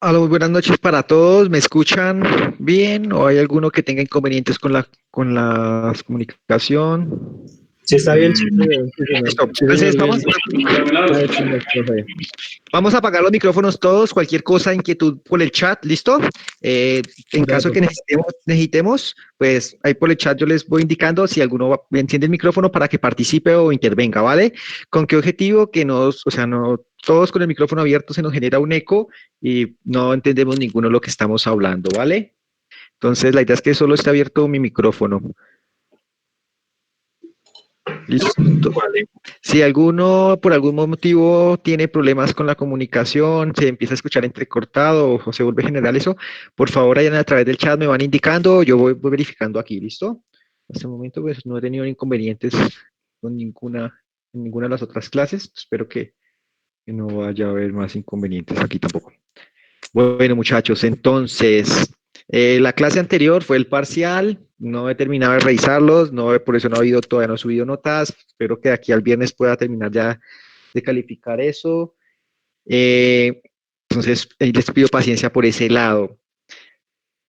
Hola, muy buenas noches para todos. ¿Me escuchan bien o hay alguno que tenga inconvenientes con la comunicación? Sí, está bien, sí, señor. Listo. Sí, señor, Entonces bien. Ya es señor, profe. vamos a apagar los micrófonos todos. Cualquier cosa, inquietud por el chat, ¿listo? En Dale, caso que profe. necesitemos, pues ahí por el chat yo les voy indicando si alguno enciende el micrófono para que participe o intervenga, ¿vale? ¿Con qué objetivo? Que nos, o sea, no todos con el micrófono abierto se nos genera un eco y no entendemos ninguno lo que estamos hablando, ¿vale? Entonces, la idea es que solo esté abierto mi micrófono. Listo, vale. Si alguno por algún motivo tiene problemas con la comunicación, se empieza a escuchar entrecortado o se vuelve general eso, por favor, vayan a través del chat, me van indicando, yo voy verificando aquí, ¿listo? Hasta el momento, pues no he tenido inconvenientes con ninguna de las otras clases. Espero que no vaya a haber más inconvenientes aquí tampoco. Bueno, muchachos, entonces, la clase anterior fue el parcial, no he terminado de revisarlos, por eso no ha habido, todavía no he subido notas, espero que de aquí al viernes pueda terminar ya de calificar eso. Eh, entonces, les pido paciencia por ese lado.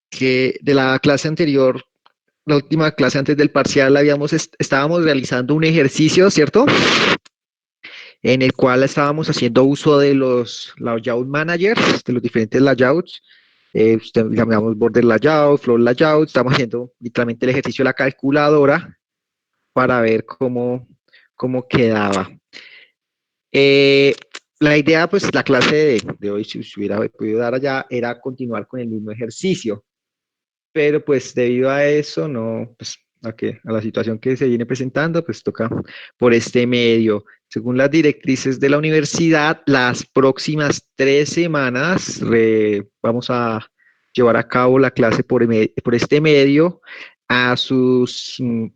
Que de la clase anterior, la última clase antes del parcial, estábamos realizando un ejercicio, ¿cierto? En el cual estábamos haciendo uso de los layout managers, de los diferentes layouts. Llamamos border layout, floor layout. Estamos haciendo literalmente el ejercicio de la calculadora para ver cómo quedaba. Eh, la idea, pues la clase de hoy, si se hubiera podido dar allá, era continuar con el mismo ejercicio, pero pues debido a eso, no, pues a la situación que se viene presentando, pues toca por este medio. Según las directrices de la universidad, las próximas 3 semanas vamos a llevar a cabo la clase por este medio. A sus, en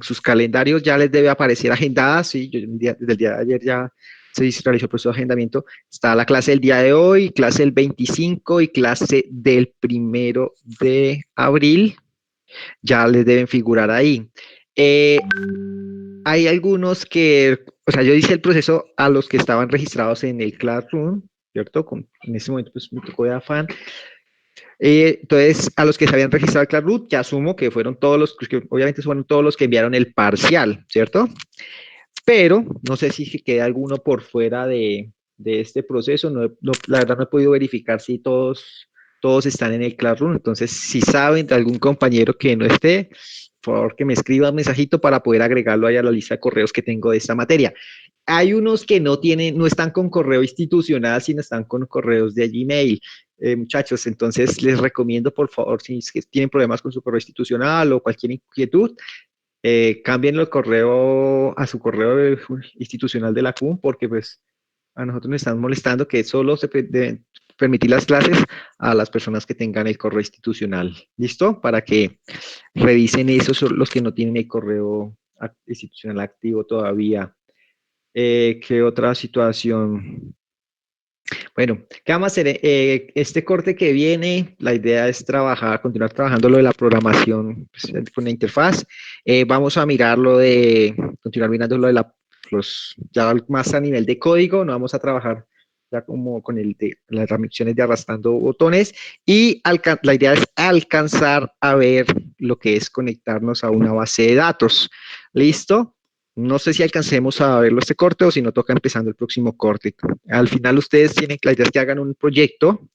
sus calendarios ya les debe aparecer agendadas, sí, desde el día de ayer ya se realizó el proceso de agendamiento. Está la clase del día de hoy, clase del 25 y clase del 1 de abril. Ya les deben figurar ahí. Eh, hay algunos que, o sea, yo hice el proceso a los que estaban registrados en el Classroom, ¿cierto? En ese momento pues me tocó de afán. Entonces, a los que se habían registrado el Classroom, ya asumo que fueron todos los, que obviamente fueron todos los que enviaron el parcial, ¿cierto? Pero no sé si queda alguno por fuera de este proceso. La verdad no he podido verificar si todos están en el Classroom. Entonces, si saben de algún compañero que no esté, por favor que me escriba un mensajito para poder agregarlo ahí a la lista de correos que tengo de esta materia. Hay unos que no están con correo institucional, sino están con correos de Gmail. Muchachos, entonces les recomiendo, por favor, si es que tienen problemas con su correo institucional o cualquier inquietud, cámbienlo el correo a su correo institucional de la CUM, porque pues a nosotros nos están molestando que solo deben permitir las clases a las personas que tengan el correo institucional. ¿Listo? Para que revisen esos son los que no tienen el correo institucional activo todavía. ¿Qué otra situación? Bueno, ¿qué vamos a hacer? Este corte que viene, la idea es continuar trabajando lo de la programación pues, con la interfaz. Vamos a mirar continuar mirando lo de ya más a nivel de código, no vamos a trabajar ya como con las transmisiones de arrastrando botones y la idea es alcanzar a ver lo que es conectarnos a una base de datos. ¿Listo? No sé si alcancemos a verlo este corte o si no toca empezando el próximo corte. Al final ustedes tienen, la idea es que hagan un proyecto.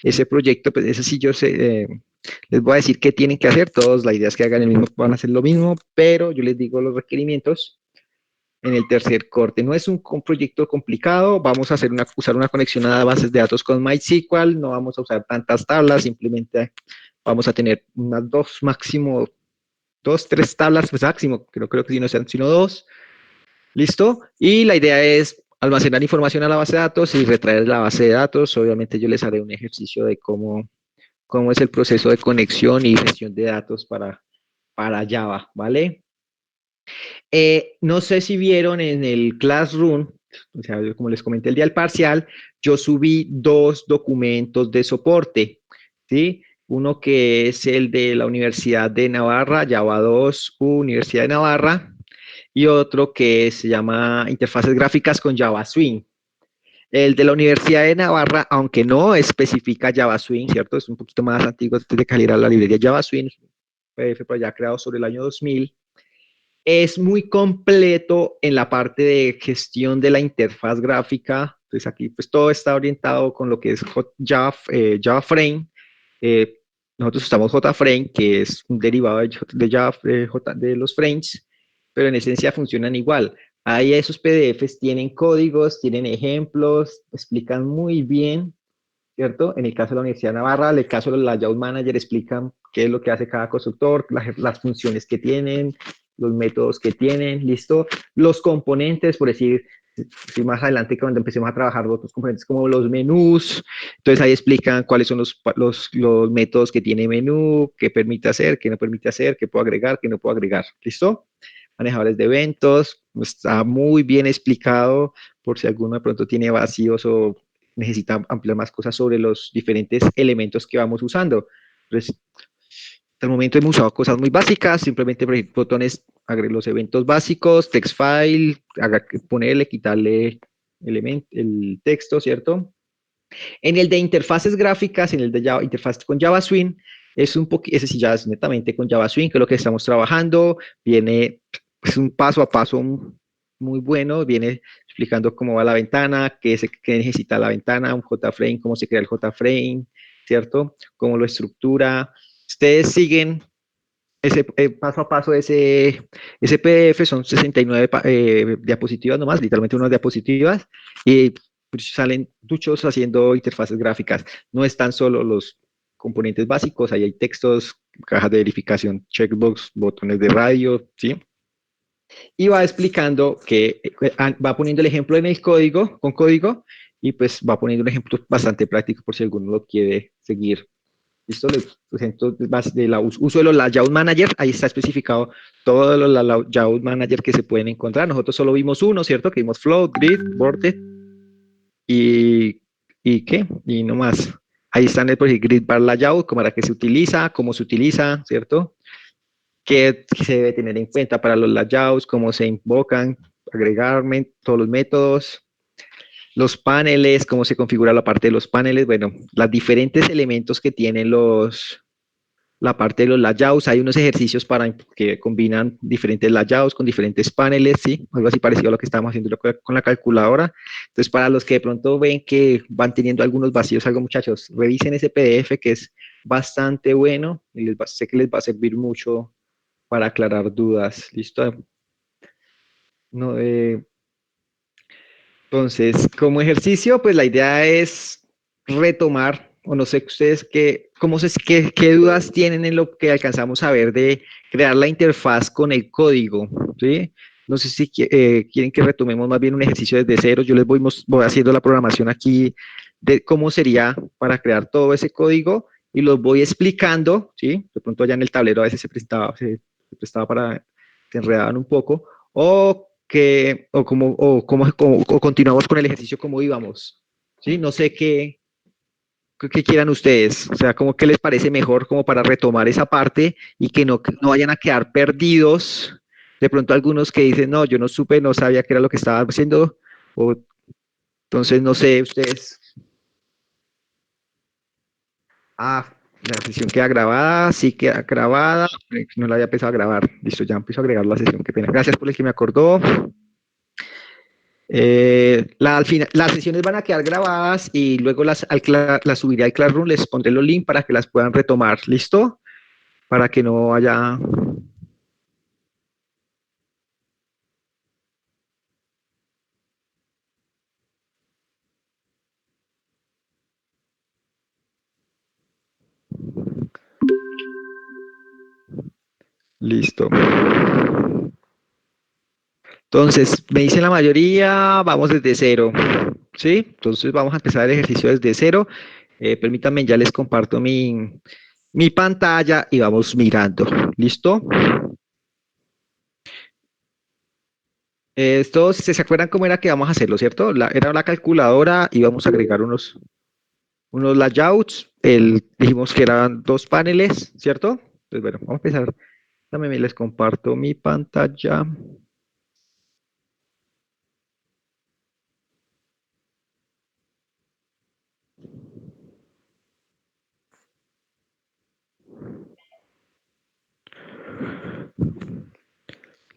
Ese proyecto, pues ese sí yo sé, les voy a decir qué tienen que hacer. Todos, la idea es que hagan el mismo, van a hacer lo mismo, pero yo les digo los requerimientos en el tercer corte. No es un proyecto complicado, vamos a usar una conexión a bases de datos con MySQL, no vamos a usar tantas tablas, simplemente vamos a tener unas tres tablas pues máximo, creo que si no sean sino dos. ¿Listo? Y la idea es almacenar información a la base de datos y retraer la base de datos. Obviamente yo les haré un ejercicio de cómo es el proceso de conexión y gestión de datos para Java, ¿vale? No sé si vieron en el Classroom, o sea, como les comenté el día del parcial, yo subí 2 documentos de soporte, ¿sí? Uno que es el de la Universidad de Navarra, Java 2 Universidad de Navarra, y otro que se llama Interfaces Gráficas con Java Swing. El de la Universidad de Navarra, aunque no especifica Java Swing, ¿cierto? Es un poquito más antiguo antes de que saliera la librería Java Swing, PDF por allá creado sobre el año 2000. Es muy completo en la parte de gestión de la interfaz gráfica. Entonces aquí pues todo está orientado con lo que es Java, Java Frame. Eh, Nosotros usamos JFrame, que es un derivado de Java, de los frames, pero en esencia funcionan igual. Ahí esos PDFs tienen códigos, tienen ejemplos, explican muy bien, ¿cierto? En el caso de la Universidad de Navarra, en el caso de la Layout Manager, explican qué es lo que hace cada constructor, las funciones que tienen, los métodos que tienen, ¿listo? Los componentes, por decir, si más adelante cuando empecemos a trabajar otros componentes como los menús, entonces ahí explican cuáles son los métodos que tiene menú, qué permite hacer, qué no permite hacer, qué puedo agregar, qué no puedo agregar, ¿listo? Manejadores de eventos, está muy bien explicado por si alguno de pronto tiene vacíos o necesita ampliar más cosas sobre los diferentes elementos que vamos usando. Entonces, hasta el momento hemos usado cosas muy básicas, simplemente botones, los eventos básicos, text file, ponerle, quitarle el texto, ¿cierto? En el de interfaces gráficas, en el de Java, interfaz con Java Swing, es un poquito, ese sí ya es netamente con Java Swing, que es lo que estamos trabajando, viene es un paso a paso muy bueno, viene explicando cómo va la ventana, qué necesita la ventana, un JFrame, cómo se crea el JFrame, ¿cierto? Cómo lo estructura. Ustedes siguen ese paso a paso, ese PDF son 69 diapositivas nomás, literalmente unas diapositivas, y pues, salen muchos haciendo interfaces gráficas. No están solo los componentes básicos, ahí hay textos, cajas de verificación, checkbox, botones de radio, ¿sí? Y va explicando que va poniendo el ejemplo en el código, con código, y pues va poniendo un ejemplo bastante práctico por si alguno lo quiere seguir. ¿Listo? Entonces, uso de los layout manager, ahí está especificado todos los layout manager que se pueden encontrar. Nosotros solo vimos uno, ¿cierto? Que vimos float, grid, boarded y, y ¿qué? Y no más. Ahí están el grid bar layout, cómo era que se utiliza, cómo se utiliza, ¿cierto? Qué se debe tener en cuenta para los layouts, cómo se invocan, agregar todos los métodos, los paneles, cómo se configura la parte de los paneles, bueno, los diferentes elementos que tienen la parte de los layouts, hay unos ejercicios para que combinan diferentes layouts con diferentes paneles, ¿sí? Algo así parecido a lo que estamos haciendo con la calculadora. Entonces, para los que de pronto ven que van teniendo algunos vacíos, algo muchachos, revisen ese PDF que es bastante bueno y sé que les va a servir mucho para aclarar dudas, ¿listo? No, entonces, como ejercicio, pues la idea es retomar, o no sé ustedes qué dudas tienen en lo que alcanzamos a ver de crear la interfaz con el código, ¿sí? No sé si quieren que retomemos más bien un ejercicio desde cero. Yo les voy haciendo la programación aquí de cómo sería para crear todo ese código y los voy explicando, ¿sí? De pronto ya en el tablero a veces se prestaba para que enredaban un poco, o continuamos con el ejercicio como íbamos, ¿sí? No sé qué quieran ustedes, o sea, como que les parece mejor como para retomar esa parte y que no vayan a quedar perdidos. De pronto algunos que dicen, no, yo no supe, no sabía qué era lo que estaba haciendo, o entonces no sé, ustedes, ah, la sesión queda grabada, sí queda grabada, no la había empezado a grabar, listo, ya empiezo a agregar la sesión, qué pena. Gracias por el que me acordó. Al final, las sesiones van a quedar grabadas y luego las subiré al Classroom, les pondré los links para que las puedan retomar. ¿Listo? Para que no haya... Listo. Entonces, me dicen la mayoría, vamos desde cero. ¿Sí? Entonces vamos a empezar el ejercicio desde cero. Permítanme, ya les comparto mi pantalla y vamos mirando. ¿Listo? Esto, si se acuerdan cómo era que vamos a hacerlo, ¿cierto? Era la calculadora y vamos a agregar unos layouts. Dijimos que eran dos paneles, ¿cierto? Pues bueno, vamos a empezar. También les comparto mi pantalla.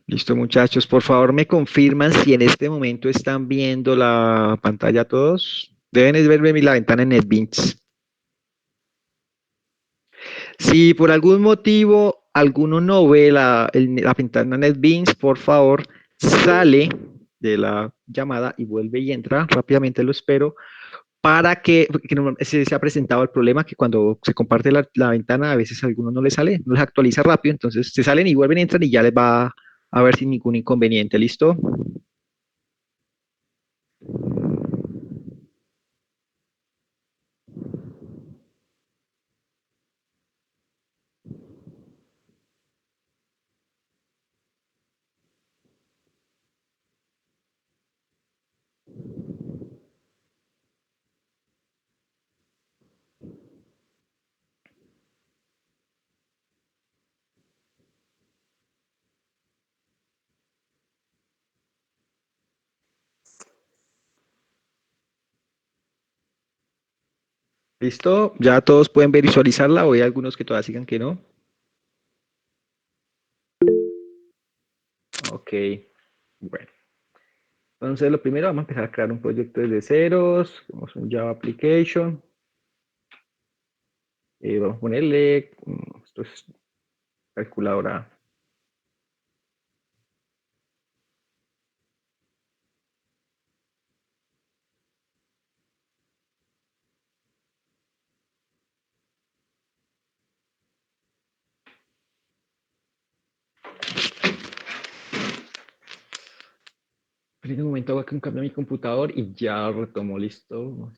Listo, muchachos. Por favor, me confirman si en este momento están viendo la pantalla todos. Deben es verme la ventana en NetBeans. Si por algún motivo alguno no ve la ventana NetBeans, por favor, sale de la llamada y vuelve y entra. Rápidamente lo espero para que se ha presentado el problema que cuando se comparte la ventana a veces a algunos no les sale, no les actualiza rápido, entonces se salen y vuelven, entran y ya les va a ver sin ningún inconveniente. ¿Listo? ¿Listo? Ya todos pueden visualizarla o hay algunos que todavía sigan que no. Ok, bueno. Entonces lo primero vamos a empezar a crear un proyecto desde ceros, tenemos un Java Application, vamos a ponerle, esto es calculadora. En un momento hago un cambio a mi computador y ya retomo, listo.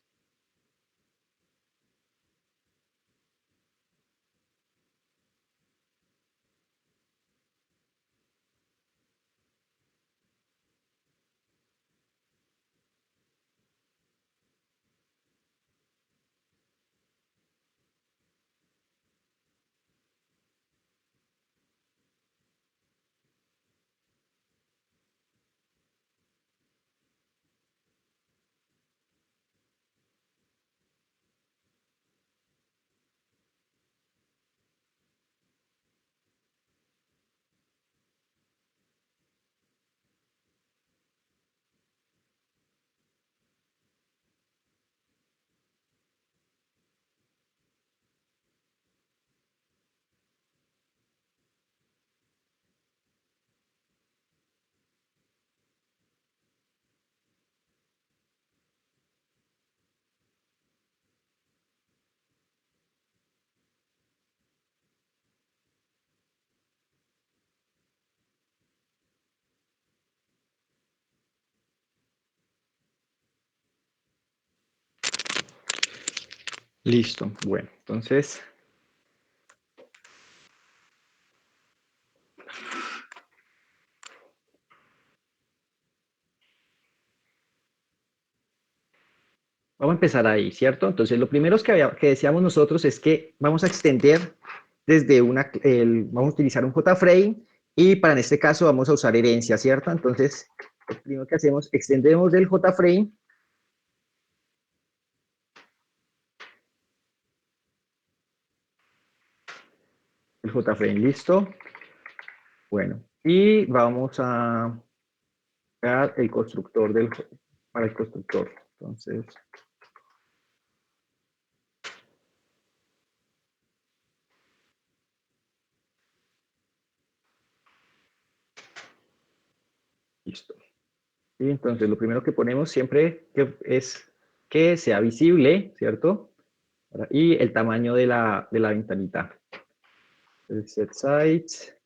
Listo, bueno, entonces vamos a empezar ahí, ¿cierto? Entonces lo primero que decíamos nosotros es que vamos a extender desde vamos a utilizar un JFrame y para en este caso vamos a usar herencia, ¿cierto? Entonces, lo primero que hacemos, extendemos del JFrame el JFrame, listo. Bueno, y vamos a crear el constructor para el constructor. Entonces, listo. Y entonces lo primero que ponemos siempre es que sea visible, ¿cierto? Y el tamaño de la ventanita. El set size,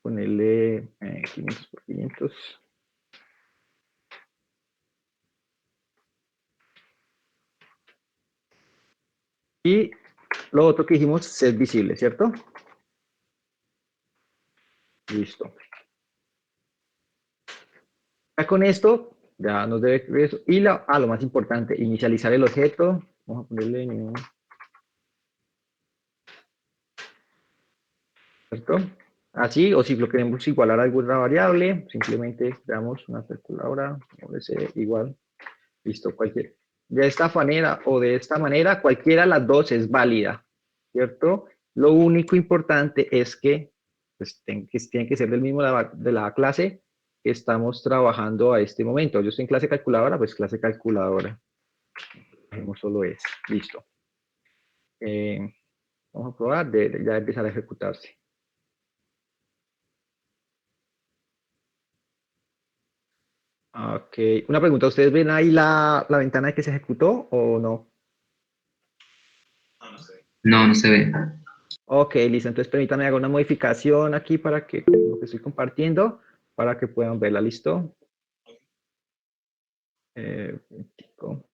ponerle 500 por 500. Y lo otro que dijimos, set visible, ¿cierto? Listo. Ya con esto, ya nos debe eso. Y lo más importante, inicializar el objeto. Vamos a ponerle new, ¿cierto? Así, o si lo queremos igualar a alguna variable, simplemente creamos una calculadora, igual, listo, cualquier. De esta manera o de esta manera, cualquiera de las dos es válida, ¿cierto? Lo único importante es que pues tienen que ser del mismo de la clase que estamos trabajando a este momento. Yo estoy en clase calculadora, pues clase calculadora. Hacemos solo eso. Listo. Eh, vamos a probar de ya empezar a ejecutarse. Ok. Una pregunta, ¿ustedes ven ahí la ventana de que se ejecutó o no? No, no se ve. Ok, listo. Entonces permítanme hacer una modificación aquí para que lo que estoy compartiendo, para que puedan verla. ¿Listo? Momentico.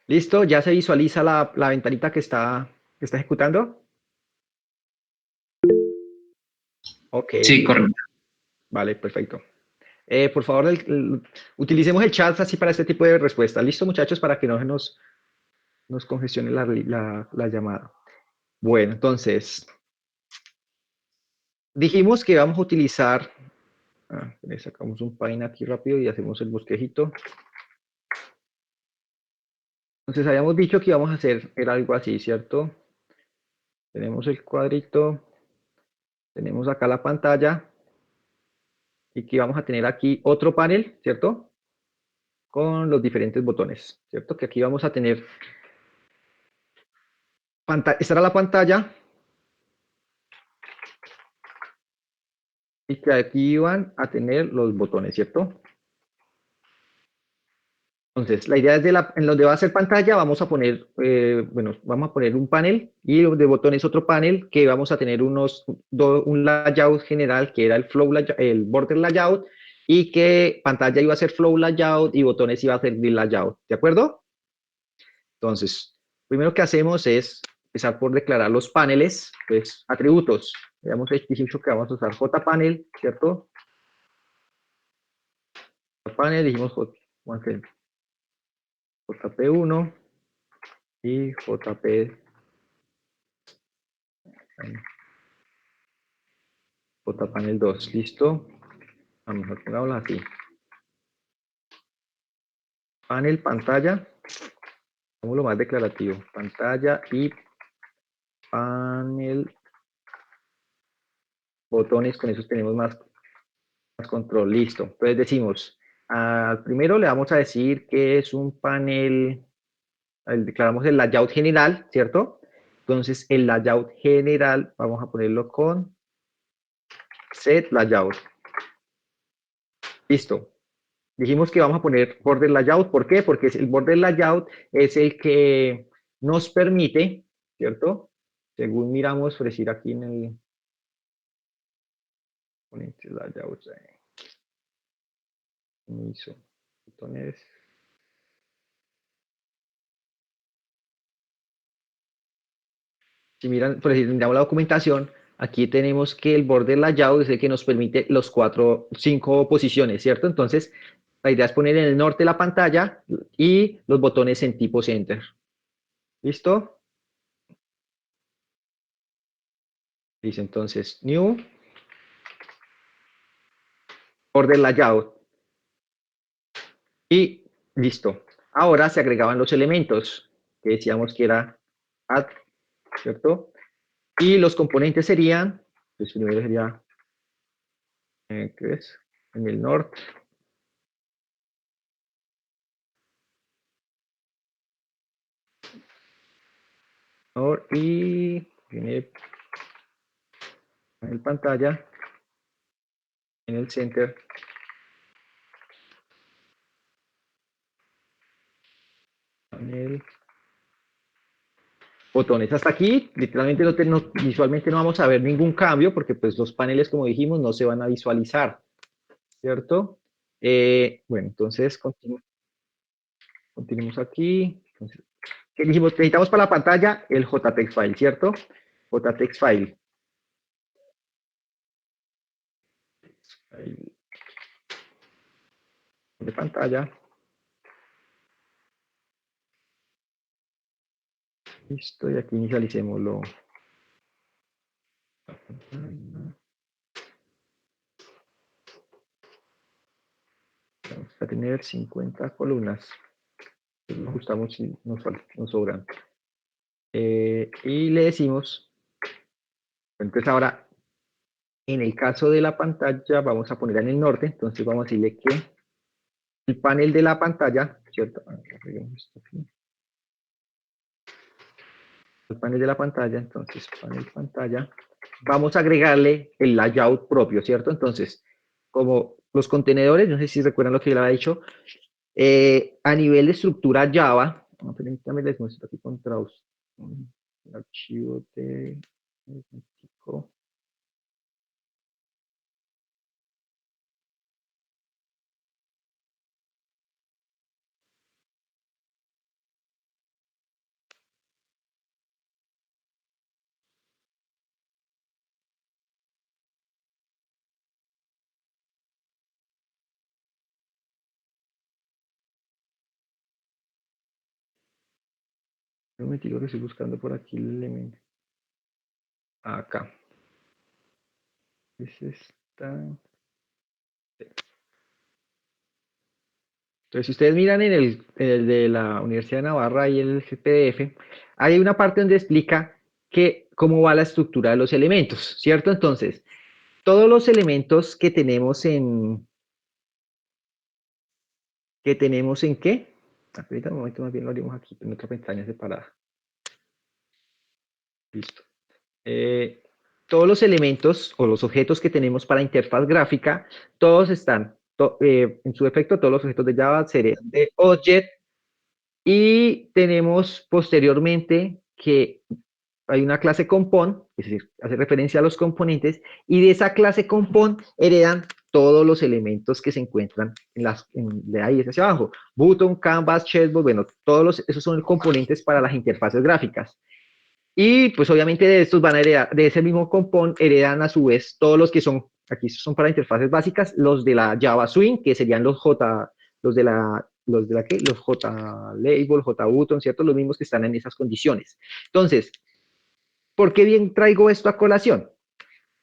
¿Listo? ¿Ya se visualiza la ventanita que está ejecutando? Ok, Sí, listo. correcto. Vale, perfecto. Por favor, utilicemos el chat así para este tipo de respuesta. ¿Listo, muchachos? Para que no se nos congestione la llamada. Bueno, entonces, dijimos que vamos a utilizar, le sacamos un página aquí rápido y hacemos el bosquejito. Entonces, habíamos dicho que íbamos a hacer era algo así, ¿cierto? Tenemos el cuadrito, tenemos acá la pantalla y que vamos a tener aquí otro panel, ¿cierto? Con los diferentes botones, ¿cierto? Que aquí vamos a tener, esta era la pantalla y que aquí van a tener los botones, ¿cierto? Entonces, la idea es en donde va a ser pantalla, vamos a poner, bueno, vamos a poner un panel y de botones otro panel que vamos a tener un layout general que era el flow layout, el border layout y que pantalla iba a ser flow layout y botones iba a ser grid layout, ¿de acuerdo? Entonces, primero que hacemos es empezar por declarar los paneles, pues atributos. Habíamos dicho que vamos a usar jpanel, ¿cierto? Jpanel, dijimos jp1 y jpanel 2, ¿listo? A lo mejor pongámoslo así. Panel, pantalla, como lo más declarativo, pantalla y panel, botones, con eso tenemos más control, listo. Entonces decimos, al primero le vamos a decir que es un panel, declaramos el layout general, ¿cierto? Entonces el layout general vamos a ponerlo con set layout. Listo. Dijimos que vamos a poner border layout, ¿por qué? Porque el border layout es el que nos permite, ¿cierto? Según miramos, por decir aquí en el layout, botones. Si miran, por decir, miramos la documentación, aquí tenemos que el border layout es el que nos permite los 5 posiciones, ¿cierto? Entonces, la idea es poner en el norte de la pantalla y los botones en tipo center. ¿Listo? Dice entonces new border layout y listo. Ahora se agregaban los elementos que decíamos que era add, ¿cierto? Y los componentes serían, pues primero sería, ¿qué es? En el norte. Y viene en el pantalla, en el center, en el botones. Hasta aquí, literalmente visualmente no vamos a ver ningún cambio porque pues los paneles, como dijimos, no se van a visualizar, ¿cierto? Bueno, entonces continuemos aquí. Entonces, ¿qué dijimos? Necesitamos para la pantalla el JText file, ¿cierto? JText file. Ahí, de pantalla. Listo, y aquí inicialicémoslo. Vamos a tener 50 columnas. Lo ajustamos si nos sobran. Y le decimos, entonces ahora, en el caso de la pantalla, vamos a ponerla en el norte, entonces vamos a decirle que el panel de la pantalla, ¿cierto? El panel de la pantalla, entonces, panel pantalla, vamos a agregarle el layout propio, ¿cierto? Entonces, como los contenedores, no sé si recuerdan lo que yo le había dicho, a nivel de estructura Java, permítanme les muestro aquí con Traus, el archivo de... Un momentito que estoy buscando por aquí el elemento. Acá. Es esta. Entonces, si ustedes miran en el de la Universidad de Navarra y el PDF, hay una parte donde explica cómo va la estructura de los elementos, ¿cierto? Entonces, todos los elementos que tenemos en... qué? Ahorita un momento más bien lo haremos aquí en otra pestaña separada. Listo. Todos los elementos o los objetos que tenemos para interfaz gráfica, todos están, en su defecto, todos los objetos de Java serían de Object y tenemos posteriormente que hay una clase compon, es decir, hace referencia a los componentes y de esa clase compon heredan todos los elementos que se encuentran de ahí hacia abajo. Button, canvas, chessboard, bueno, esos son componentes para las interfaces gráficas. Y pues obviamente de estos van a heredar, de ese mismo compón, heredan a su vez todos los que son, aquí son para interfaces básicas, los de la Java Swing, que serían los J Label, J Button, ¿cierto? Los mismos que están en esas condiciones. Entonces, ¿por qué bien traigo esto a colación?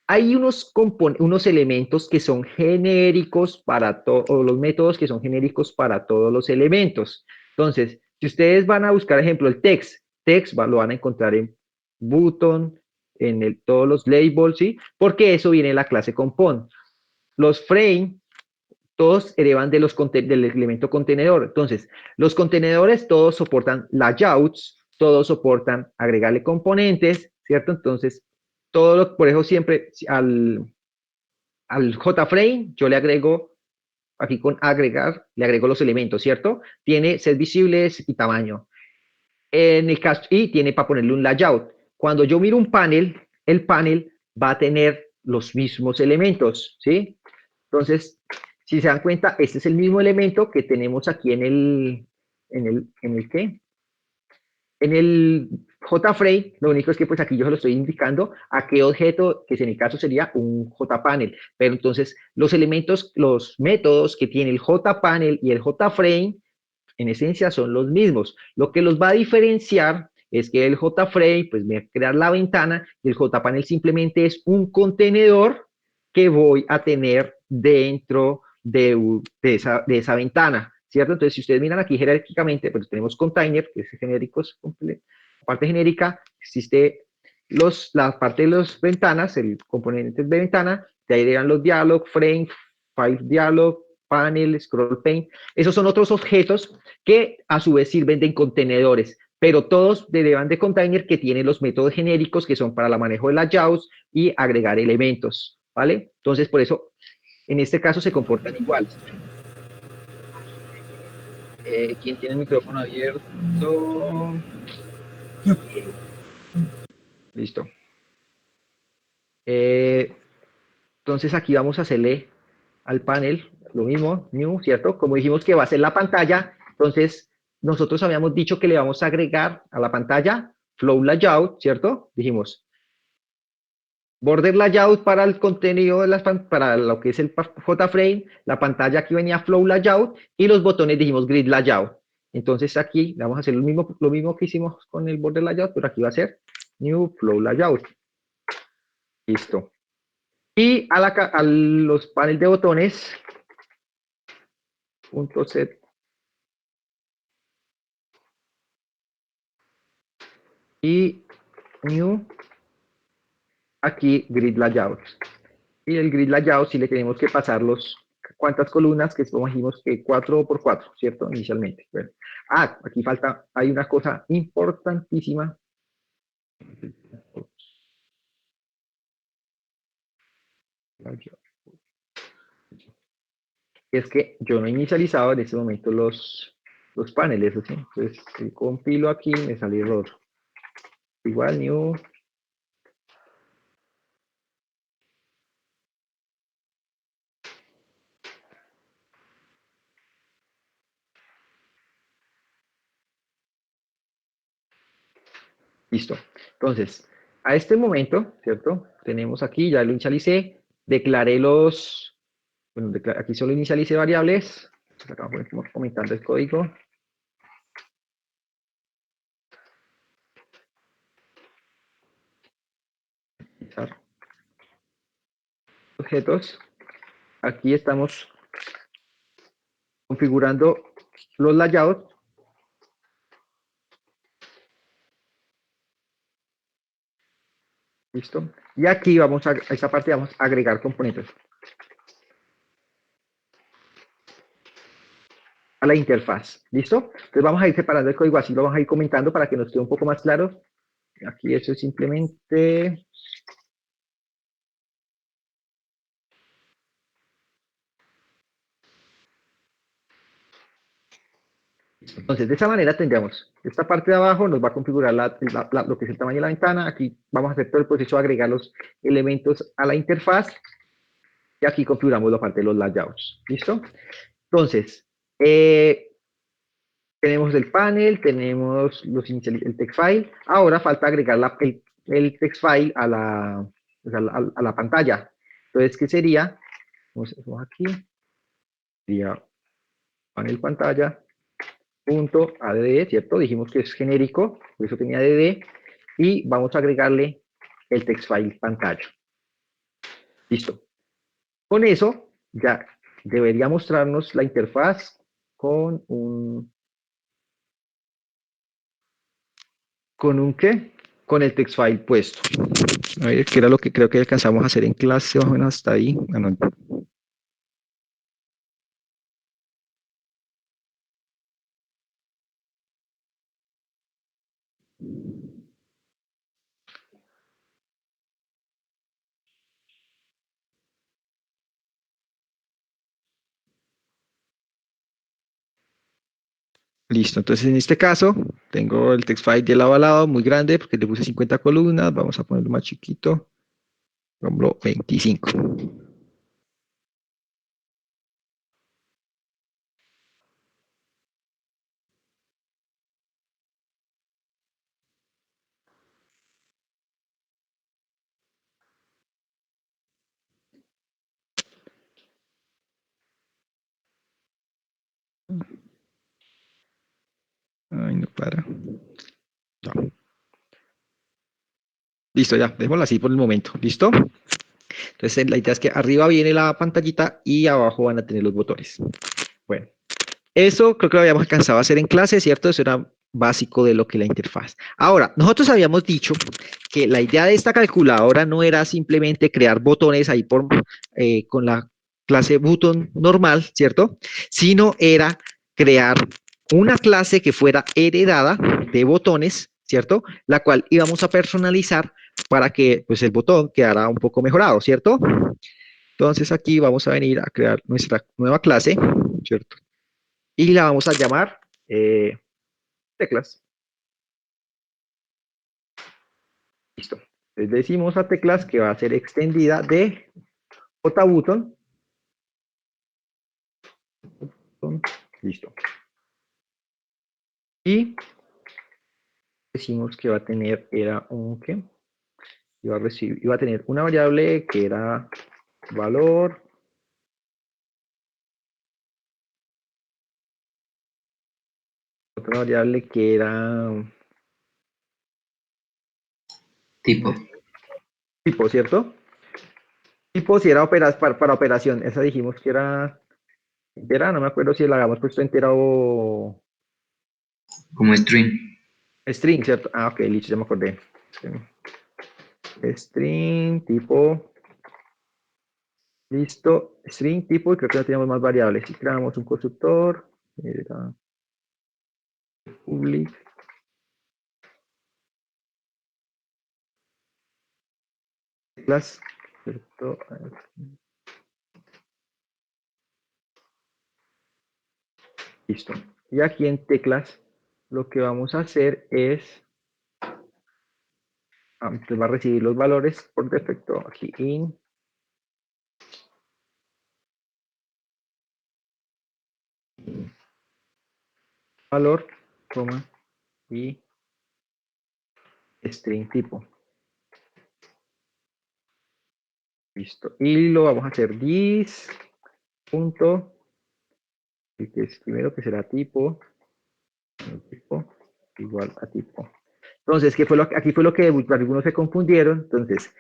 Hay unos elementos que son genéricos para todos, o los métodos que son genéricos para todos los elementos. Entonces, si ustedes van a buscar, ejemplo, el text lo van a encontrar en button, todos los labels, ¿sí? Porque eso viene de la clase compon. Los frame, todos heredan del elemento contenedor. Entonces, los contenedores todos soportan layouts, todos soportan agregarle componentes, ¿cierto? Entonces, por eso siempre al JFrame yo le agrego, aquí con agregar, le agrego los elementos, ¿cierto? Tiene set visibles y tamaño. En el caso, y tiene para ponerle un layout. Cuando yo miro un panel, el panel va a tener los mismos elementos, ¿sí? Entonces, si se dan cuenta, este es el mismo elemento que tenemos aquí ¿qué? En el JFrame, lo único es que pues aquí yo se lo estoy indicando a qué objeto, que en el caso sería un JPanel. Pero entonces los elementos, los métodos que tiene el JPanel y el JFrame, en esencia son los mismos. Lo que los va a diferenciar es que el JFrame pues va a crear la ventana y el JPanel simplemente es un contenedor que voy a tener dentro de esa ventana, ¿cierto? Entonces, si ustedes miran aquí jerárquicamente, pues tenemos container, que es genérico, parte genérica, existe la parte de las ventanas, el componente de ventana, de ahí llegan los dialog, frame, file dialog, panel, scroll pane. Esos son otros objetos que a su vez sirven de contenedores, pero todos derivan de container que tienen los métodos genéricos que son para el manejo de layouts y agregar elementos, ¿vale? Entonces, por eso, en este caso se comportan igual. ¿Quién tiene el micrófono abierto? Listo. Entonces aquí vamos a hacerle al panel lo mismo, new, ¿cierto? Como dijimos que va a ser la pantalla, entonces nosotros habíamos dicho que le vamos a agregar a la pantalla flow layout, ¿cierto? Dijimos, Border layout para el contenido de para lo que es el JFrame, la pantalla aquí venía flow layout y los botones dijimos grid layout. Entonces aquí vamos a hacer lo mismo que hicimos con el border layout, pero aquí va a ser new flow layout. Listo. Y a los paneles de botones, punto set y new, aquí grid layout. Y el grid layout si le tenemos que pasar cuántas columnas, que como dijimos que 4 por 4, ¿cierto? Inicialmente. Bueno. Aquí falta, hay una cosa importantísima. Es que yo no he inicializado en este momento los paneles, ¿sí? Entonces, si compilo aquí, me sale error. Igual new. Listo. Entonces, a este momento, ¿cierto? Tenemos aquí, ya lo inicialicé, declaré bueno, aquí solo inicialicé variables. Acá vamos comentando el código. Objetos. Aquí estamos configurando los layouts. Listo. Y aquí vamos a esta parte vamos a agregar componentes a la interfaz. ¿Listo? Entonces vamos a ir separando el código así, lo vamos a ir comentando para que nos quede un poco más claro. Aquí eso es simplemente entonces, de esa manera tendríamos esta parte de abajo, nos va a configurar lo que es el tamaño de la ventana. Aquí vamos a hacer todo el proceso de agregar los elementos a la interfaz. Y aquí configuramos la parte de los layouts. ¿Listo? Entonces, tenemos el panel, tenemos el text file. Ahora falta agregar el text file a la pantalla. Entonces, ¿qué sería? Vamos aquí. Sería panel pantalla. Punto add, ¿cierto? Dijimos que es genérico, por eso tenía add, y vamos a agregarle el text file pantalla. Listo. Con eso ya debería mostrarnos la interfaz con ¿con un qué? Con el text file puesto. A ver, ¿qué era lo que creo que alcanzamos a hacer en clase? Más o menos hasta ahí. No. Listo, entonces en este caso tengo el text file de lado a lado muy grande porque le puse 50 columnas, vamos a ponerlo más chiquito, por ejemplo 25. Ay, no para. Ya. Listo, ya, dejémoslo así por el momento. ¿Listo? Entonces, la idea es que arriba viene la pantallita y abajo van a tener los botones. Bueno, eso creo que lo habíamos alcanzado a hacer en clase, ¿cierto? Eso era básico de lo que es la interfaz. Ahora, nosotros habíamos dicho que la idea de esta calculadora no era simplemente crear botones ahí con la clase button normal, ¿cierto? Sino era crear una clase que fuera heredada de botones, ¿cierto? La cual íbamos a personalizar para que pues, el botón quedara un poco mejorado, ¿cierto? Entonces aquí vamos a venir a crear nuestra nueva clase, ¿cierto? Y la vamos a llamar teclas. Listo. Les decimos a teclas que va a ser extendida de JButton. Listo. Y decimos que va a tener, era un ¿qué? iba a tener una variable que era valor, otra variable que era Tipo. tipo, ¿cierto? Tipo si era para operación, esa dijimos que era entera, no me acuerdo si la habíamos puesto entera o Como string. string, ¿cierto? Ah, ok, listo, ya me acordé. String, tipo, listo, string, tipo, y creo que no teníamos más variables. Si creamos un constructor, era public, class, ¿cierto? Listo. Y aquí en teclas lo que vamos a hacer es, entonces va a recibir los valores por defecto aquí in valor, coma, y string tipo. Listo. Y lo vamos a hacer this punto, el que es primero que será tipo, tipo igual a tipo. Entonces, aquí fue lo que algunos se confundieron. Entonces,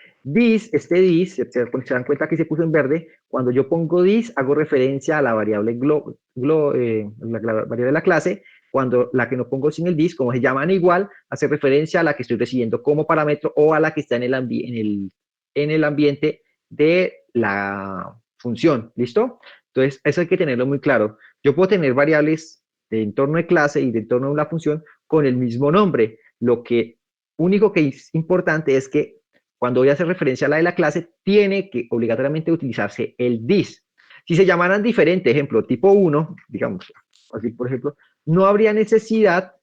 este this, se dan cuenta que se puso en verde. Cuando yo pongo this, hago referencia a la variable la variable de la clase. Cuando la que no pongo sin el this, como se llaman igual, hace referencia a la que estoy recibiendo como parámetro o a la que está en el ambiente de la función. ¿Listo? Entonces, eso hay que tenerlo muy claro. Yo puedo tener variables de entorno de clase y de entorno de una función con el mismo nombre. Lo que único que es importante es que cuando voy a hacer referencia a la de la clase, tiene que obligatoriamente utilizarse el this. Si se llamaran diferente, ejemplo, tipo 1, digamos, así por ejemplo, no habría necesidad,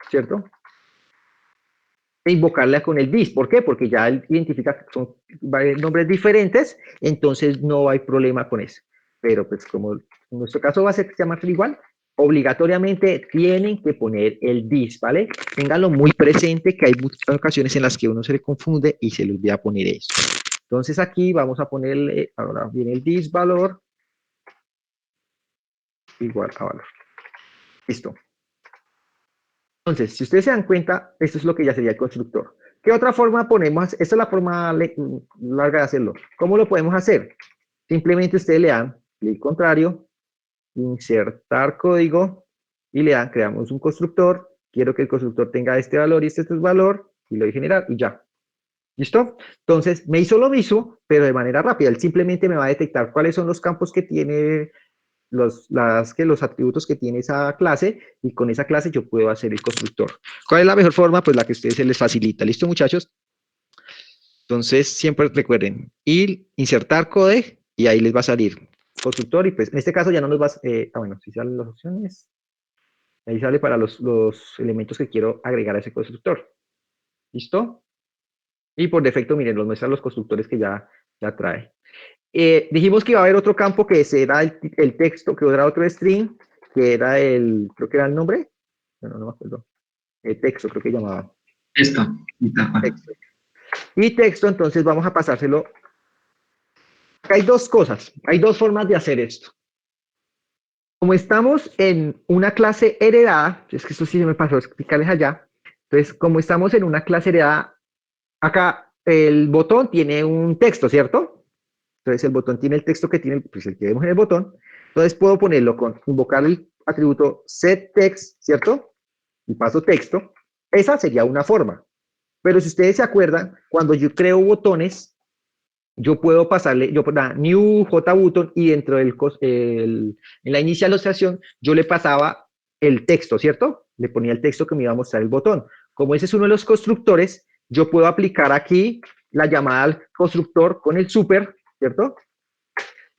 ¿cierto?, de invocarla con el this. ¿Por qué? Porque ya él identifica que son nombres diferentes, entonces no hay problema con eso. Pero pues como en nuestro caso va a ser llamarse igual, obligatoriamente tienen que poner el this, ¿vale? Ténganlo muy presente que hay muchas ocasiones en las que uno se le confunde y se le olvida poner eso. Entonces aquí vamos a ponerle, ahora viene el this valor igual a valor. Listo. Entonces, si ustedes se dan cuenta, esto es lo que ya sería el constructor. ¿Qué otra forma ponemos? Esta es la forma larga de hacerlo. ¿Cómo lo podemos hacer? Simplemente ustedes le dan clic contrario, insertar código y le dan, creamos un constructor. Quiero que el constructor tenga este valor y este es valor y lo voy a generar y ya. ¿Listo? Entonces, me hizo lo mismo, pero de manera rápida. Él simplemente me va a detectar cuáles son los campos que tiene los atributos que tiene esa clase y con esa clase yo puedo hacer el constructor. ¿Cuál es la mejor forma? Pues la que a ustedes se les facilita. ¿Listo, muchachos? Entonces, siempre recuerden, ir, insertar code y ahí les va a salir constructor y pues en este caso ya no nos va bueno, si salen las opciones, ahí sale para los elementos que quiero agregar a ese constructor. ¿Listo? Y por defecto, miren, nos muestran los constructores que ya trae. Dijimos que iba a haber otro campo que será el texto, que era otro string, que era creo que era el nombre, bueno, no me acuerdo, texto creo que llamaba. Esto. Texto. Y texto, entonces vamos a pasárselo. Hay dos cosas, hay dos formas de hacer esto. Como estamos en una clase heredada, es que esto sí se me pasó a explicarles allá, entonces como estamos en una clase heredada, acá el botón tiene un texto, ¿cierto? Entonces el botón tiene el texto que tiene, pues el que vemos en el botón. Entonces puedo ponerlo con invocar el atributo setText, ¿cierto? Y paso texto. Esa sería una forma. Pero si ustedes se acuerdan, cuando yo creo botones, yo puedo pasarle, yo puedo dar new jbutton y dentro en la inicialización yo le pasaba el texto, ¿cierto? Le ponía el texto que me iba a mostrar el botón. Como ese es uno de los constructores, yo puedo aplicar aquí la llamada al constructor con el super, ¿cierto?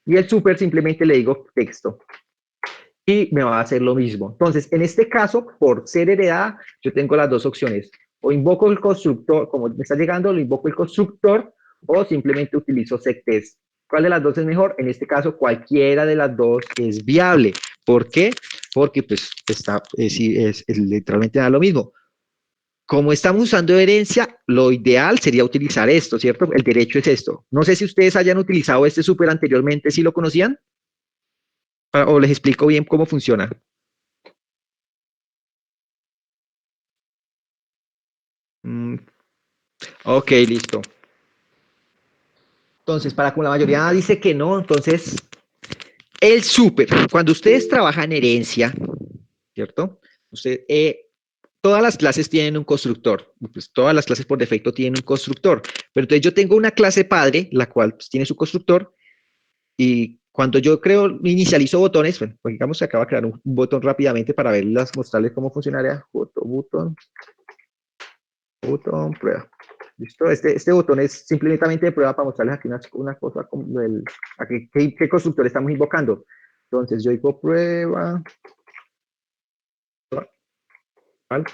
Y el super simplemente le digo texto. Y me va a hacer lo mismo. Entonces, en este caso, por ser heredada, yo tengo las dos opciones. O invoco el constructor, como me está llegando, lo invoco el constructor, o simplemente utilizo setText. ¿Cuál de las dos es mejor? En este caso, cualquiera de las dos es viable. ¿Por qué? Porque pues literalmente da lo mismo. Como estamos usando herencia, lo ideal sería utilizar esto, ¿cierto? El derecho es esto. No sé si ustedes hayan utilizado este súper anteriormente, si lo conocían, o les explico bien cómo funciona. Ok, listo. Entonces, para como la mayoría dice que no, entonces, el súper, cuando ustedes trabajan herencia, ¿cierto? Usted, todas las clases tienen un constructor, pues todas las clases por defecto tienen un constructor, pero entonces yo tengo una clase padre, la cual pues, tiene su constructor, y cuando yo creo, inicializo botones, bueno, pues digamos que acaba de crear un botón rápidamente para verlas, mostrarles cómo funcionaría, botón, prueba. ¿Listo? Este botón es simplemente de prueba para mostrarles aquí una cosa, como aquí, ¿qué constructor estamos invocando? Entonces yo digo prueba, ¿vale?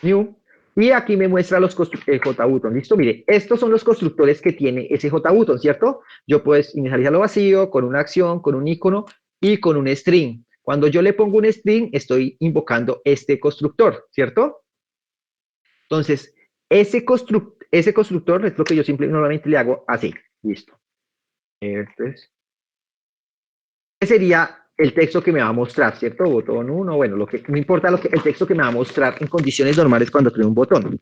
New, y aquí me muestra los JButton. ¿Listo? Mire, estos son los constructores que tiene ese JButton, ¿cierto? Yo puedo inicializarlo vacío, con una acción, con un icono y con un string. Cuando yo le pongo un string, estoy invocando este constructor, ¿cierto? Entonces, ese constructor es lo que yo normalmente le hago así. Listo. Entonces, ese sería el texto que me va a mostrar, ¿cierto? Botón 1, bueno, lo que no importa el texto que me va a mostrar en condiciones normales cuando creo un botón.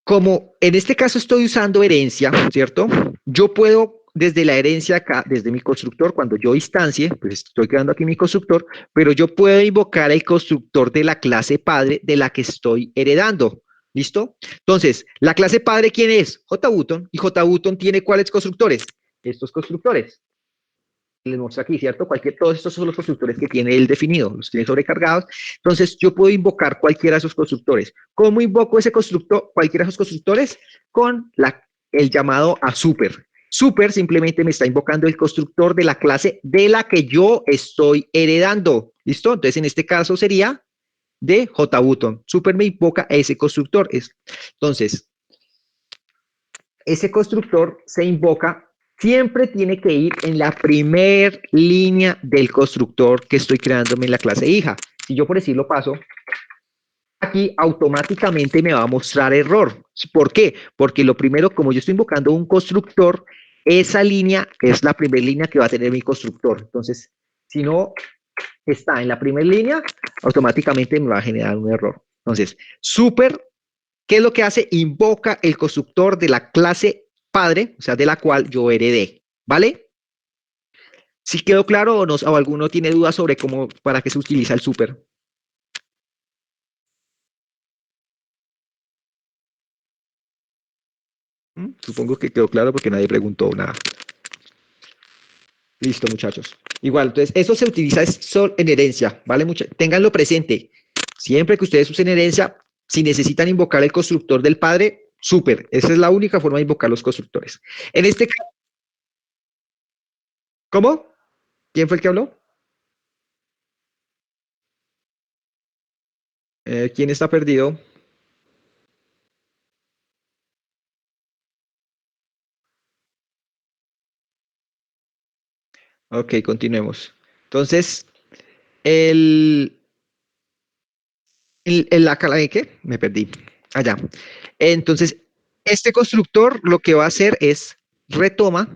Como en este caso estoy usando herencia, ¿cierto? Yo puedo desde la herencia acá, desde mi constructor, cuando yo instancie, pues estoy creando aquí mi constructor, pero yo puedo invocar el constructor de la clase padre de la que estoy heredando. ¿Listo? Entonces, la clase padre, ¿quién es? JButton. ¿Y JButton tiene cuáles constructores? Estos constructores. Les muestro aquí, ¿cierto? Todos estos son los constructores que tiene él definido, los tiene sobrecargados. Entonces, yo puedo invocar cualquiera de esos constructores. ¿Cómo invoco ese constructor, cualquiera de esos constructores? Con el llamado a super. Super simplemente me está invocando el constructor de la clase de la que yo estoy heredando. ¿Listo? Entonces, en este caso sería de JButton. Super me invoca ese constructor. Entonces, ese constructor se invoca, siempre tiene que ir en la primer línea del constructor que estoy creándome en la clase hija. Si yo por decirlo paso, aquí automáticamente me va a mostrar error. ¿Por qué? Porque lo primero, como yo estoy invocando un constructor, esa línea es la primera línea que va a tener mi constructor. Entonces, si no está en la primera línea, automáticamente me va a generar un error. Entonces, súper, ¿qué es lo que hace? Invoca el constructor de la clase padre, o sea, de la cual yo heredé, ¿vale? ¿Sí quedó claro o alguno tiene dudas sobre cómo, para qué se utiliza el super? Supongo que quedó claro porque nadie preguntó nada. Listo, muchachos. Igual, entonces, eso se utiliza en herencia, ¿vale? Ténganlo presente. Siempre que ustedes usen herencia, si necesitan invocar el constructor del padre, súper. Esa es la única forma de invocar los constructores. En este caso, ¿cómo? ¿Quién fue el que habló? ¿Quién está perdido? Ok, continuemos. Entonces, el, ¿qué? Me perdí. Allá. Entonces, este constructor lo que va a hacer es retoma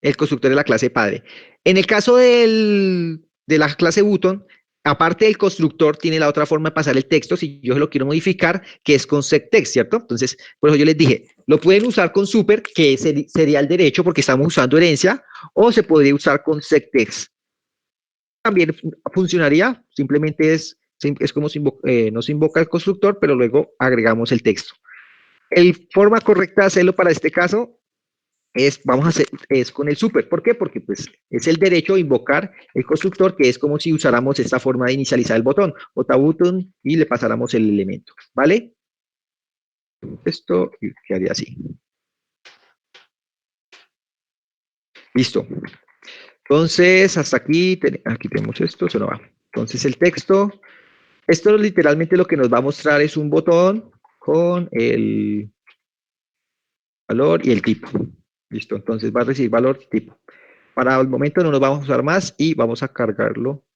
el constructor de la clase padre. En el caso de la clase button, aparte del constructor, tiene la otra forma de pasar el texto, si yo lo quiero modificar, que es con setText, ¿cierto? Entonces, por eso yo les dije, lo pueden usar con super, que sería el derecho porque estamos usando herencia, o se podría usar con setText. También funcionaría, simplemente es como no se invoca el constructor, pero luego agregamos el texto. La forma correcta de hacerlo para este caso es con el super. ¿Por qué? Porque pues es el derecho a invocar el constructor, que es como si usáramos esta forma de inicializar el botón, button, y le pasáramos el elemento, ¿vale? Esto quedaría así. Listo. Entonces, hasta aquí tenemos esto, eso no va. Entonces, el texto, esto literalmente lo que nos va a mostrar es un botón con el valor y el tipo. Listo, entonces va a recibir valor tipo. Para el momento no nos vamos a usar más y vamos a cargarlo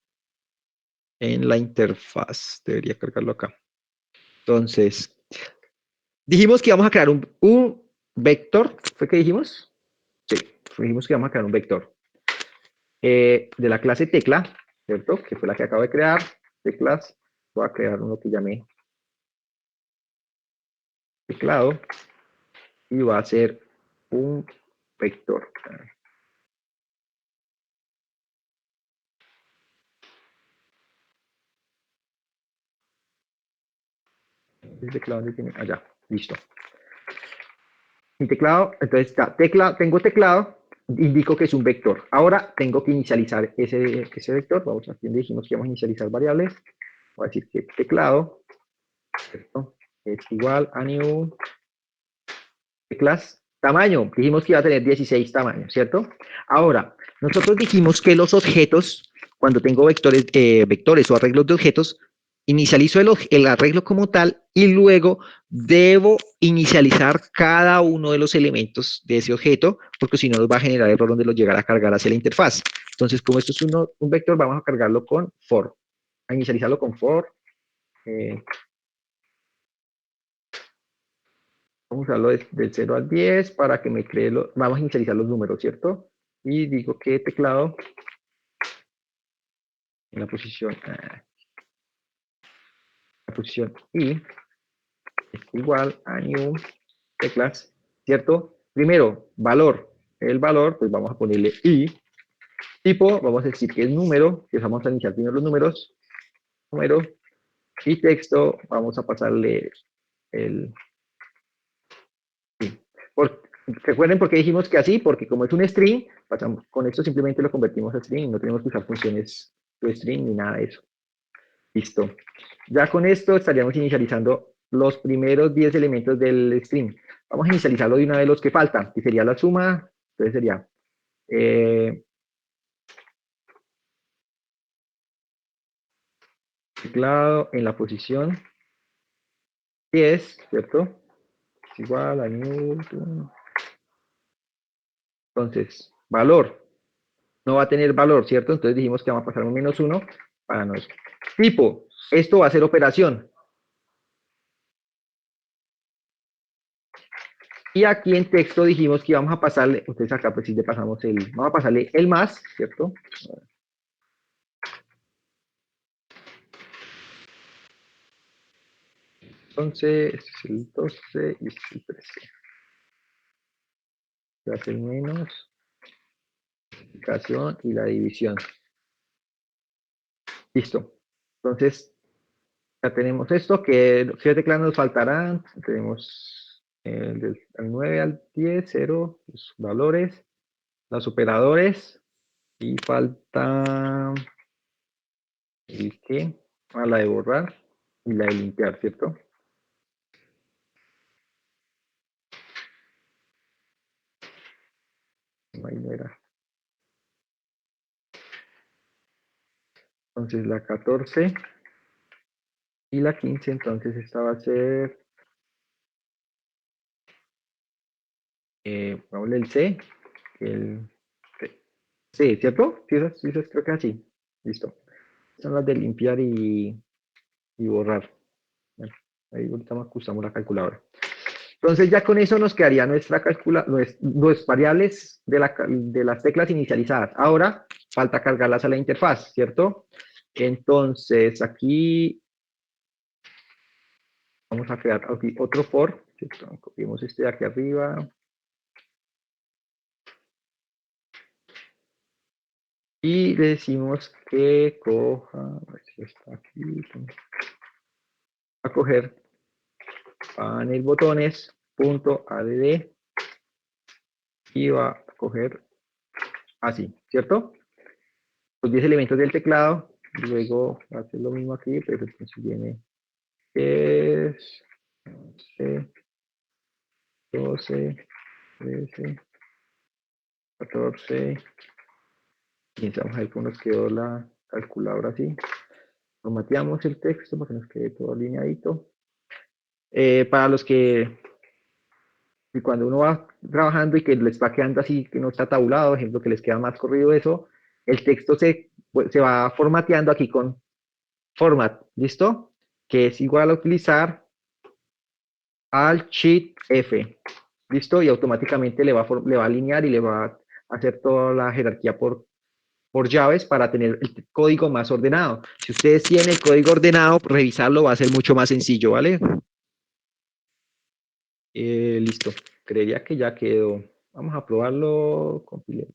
en la interfaz. Debería cargarlo acá. Entonces, dijimos que íbamos a crear un vector. ¿Fue que dijimos? Sí, dijimos que íbamos a crear un vector de la clase tecla, ¿cierto? Que fue la que acabo de crear. Teclas. Voy a crear uno que llamé teclado y va a ser un vector. ¿El teclado dónde tiene? Allá, listo. Mi teclado, entonces está tecla, tengo teclado, indico que es un vector. Ahora tengo que inicializar ese vector. Vamos a aquí donde dijimos que vamos a inicializar variables. Voy a decir que teclado, ¿cierto? Es igual a new teclas. Tamaño, dijimos que iba a tener 16 tamaños, ¿cierto? Ahora, nosotros dijimos que los objetos, cuando tengo vectores o arreglos de objetos, inicializo el arreglo como tal y luego debo inicializar cada uno de los elementos de ese objeto, porque si no nos va a generar error donde lo llegará a cargar hacia la interfaz. Entonces, como esto es un vector, vamos a cargarlo con for, a inicializarlo con for. Vamos a usarlo del 0 al 10 para que me cree vamos a inicializar los números, ¿cierto? Y digo que teclado en la posición i es igual a new teclas, ¿cierto? Primero, valor. El valor, pues vamos a ponerle i. Tipo, vamos a decir que es número, que vamos a iniciar primero los números, número. Y texto, vamos a pasarle el... Por, recuerden por qué dijimos que así, porque como es un string, pasamos, con esto simplemente lo convertimos a string, no tenemos que usar funciones de string ni nada de eso. Listo. Ya con esto estaríamos inicializando los primeros 10 elementos del string. Vamos a inicializarlo de una vez los que faltan, que sería la suma. Entonces sería teclado en la posición 10, ¿cierto? Es igual a new. Entonces, valor. No va a tener valor, ¿cierto? Entonces dijimos que vamos a pasar un -1 para no. Tipo, esto va a ser operación. Y aquí en texto dijimos que íbamos a pasarle, entonces acá pues sí le pasamos vamos a pasarle el más, ¿cierto? Entonces, este es el 12 y este es el 13. Se hace el menos, multiplicación y la división. Listo. Entonces, ya tenemos esto, que 7 clases nos faltarán. Tenemos del 9 al 10, 0, los valores, los operadores, y falta el que, la de borrar y la de limpiar, ¿cierto? Ahí no era. Entonces la 14 y la 15, entonces esta va a ser, vamos el C, el C, ¿cierto? Sí, esas creo que así. Listo. Son las de limpiar y borrar. Bueno, ahí ahorita ajustamos la calculadora. Entonces ya con eso nos quedaría nuestras variables de las teclas inicializadas. Ahora falta cargarlas a la interfaz, ¿cierto? Entonces aquí vamos a crear aquí otro for, ¿cierto? Copiemos este de aquí arriba. Y le decimos que coja, a ver si está aquí, a coger panel botones punto add y va a coger así, ¿cierto? Los 10 elementos del teclado, luego va a hacer lo mismo aquí, pero entonces viene 10, 11, 12, 13, 14, 15. Vamos a ver cómo nos quedó la calculadora así. Formateamos el texto para que nos quede todo alineadito. Para los que y cuando uno va trabajando y que les va quedando así, que no está tabulado, ejemplo, que les queda más corrido eso, el texto se va formateando aquí con format, ¿listo? Que es igual a utilizar Alt Shift F. ¿Listo? Y automáticamente le va a alinear y le va a hacer toda la jerarquía por llaves para tener el código más ordenado. Si ustedes tienen el código ordenado, revisarlo va a ser mucho más sencillo, ¿vale? Listo. Creería que ya quedó. Vamos a probarlo. Compilemos.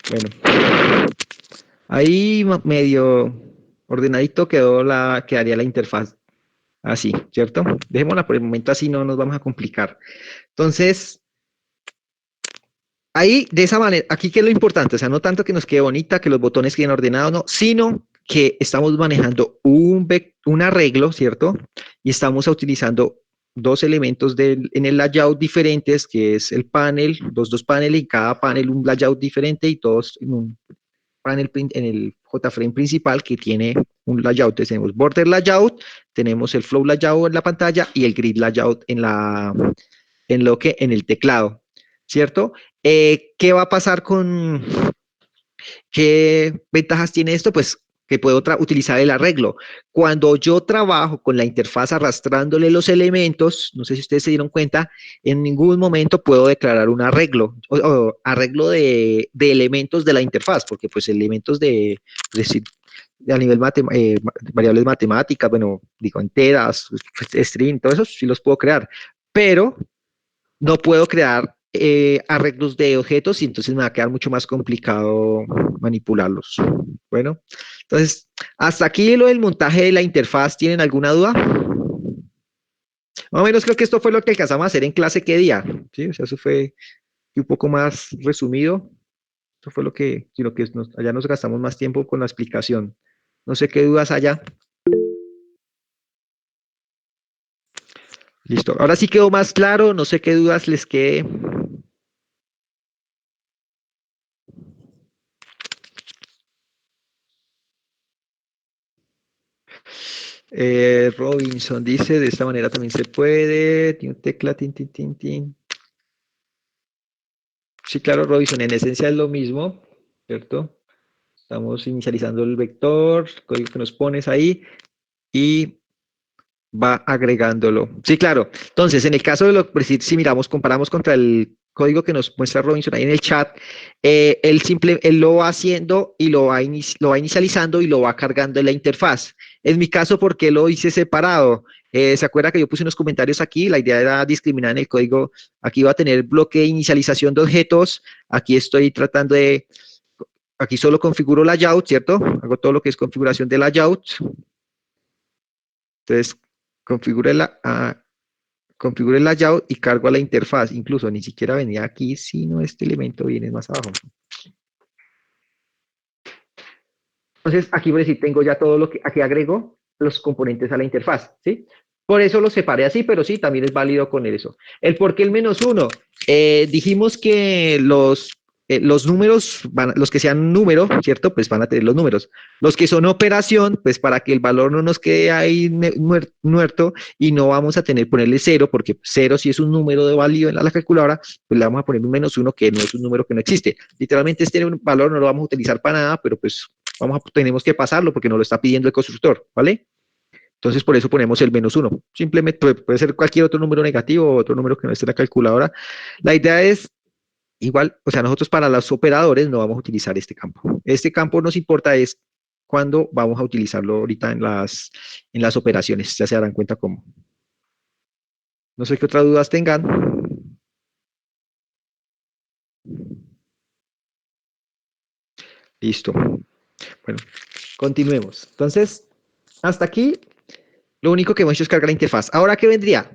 Bueno, ahí medio ordenadito quedaría la interfaz así, ¿cierto? Dejémosla por el momento así, no nos vamos a complicar. Entonces, ahí, de esa manera, aquí qué es lo importante, o sea, no tanto que nos quede bonita, que los botones queden ordenados, no, sino que estamos manejando un arreglo, ¿cierto? Y estamos utilizando dos elementos en el layout diferentes, que es el panel, dos paneles, y cada panel un layout diferente y todos en un panel en el JFrame principal que tiene un layout. Entonces tenemos border layout, tenemos el flow layout en la pantalla y el grid layout en el teclado, ¿cierto? ¿Qué va a pasar qué ventajas tiene esto? Pues que puedo utilizar el arreglo. Cuando yo trabajo con la interfaz arrastrándole los elementos, no sé si ustedes se dieron cuenta, en ningún momento puedo declarar un arreglo, o arreglo de elementos de la interfaz, porque pues elementos a nivel variables matemáticas, bueno, digo enteras, string, todo eso sí los puedo crear, pero no puedo crear arreglos de objetos y entonces me va a quedar mucho más complicado manipularlos. Bueno, entonces, hasta aquí lo del montaje de la interfaz. ¿Tienen alguna duda? Más o menos creo que esto fue lo que alcanzamos a hacer en clase qué día. ¿Sí? O sea, eso fue un poco más resumido. Eso fue allá nos gastamos más tiempo con la explicación. No sé qué dudas haya. Listo. Ahora sí quedó más claro. No sé qué dudas les quede. Robinson dice, de esta manera también se puede. Tiene un tecla, tin, tin, tin, tin. Sí, claro, Robinson, en esencia es lo mismo, ¿cierto? Estamos inicializando el vector, código que nos pones ahí, y va agregándolo. Sí, claro. Entonces, en el caso de si miramos, comparamos contra el código que nos muestra Robinson ahí en el chat, él lo va haciendo y lo va inicializando y lo va cargando en la interfaz. En mi caso, ¿por qué lo hice separado? ¿Se acuerda que yo puse unos comentarios aquí? La idea era discriminar en el código. Aquí va a tener bloque de inicialización de objetos. Aquí estoy tratando aquí solo configuro layout, ¿cierto? Hago todo lo que es configuración de layout. Entonces, configure la, ah, configure el layout y cargo a la interfaz. Incluso ni siquiera venía aquí, sino este elemento viene más abajo. Entonces, aquí voy a decir, tengo ya todo lo que, aquí agrego los componentes a la interfaz, ¿sí? Por eso los separé así, pero sí, también es válido con eso. El por qué el -1. Dijimos que los números, los que sean número, ¿cierto? Pues van a tener los números. Los que son operación, pues para que el valor no nos quede ahí muerto y no vamos a ponerle 0, porque 0 si es un número de válido en la calculadora, pues le vamos a poner un -1 que no es un número que no existe. Literalmente este valor no lo vamos a utilizar para nada, pero pues tenemos que pasarlo porque nos lo está pidiendo el constructor, ¿vale? Entonces, por eso ponemos el -1. Simplemente puede ser cualquier otro número negativo o otro número que no esté en la calculadora. La idea es igual, o sea, nosotros para los operadores no vamos a utilizar este campo. Este campo nos importa es cuando vamos a utilizarlo ahorita en las operaciones. Ya se darán cuenta cómo. No sé qué otras dudas tengan. Listo. Bueno, continuemos. Entonces, hasta aquí lo único que hemos hecho es cargar la interfaz. ¿Ahora qué vendría?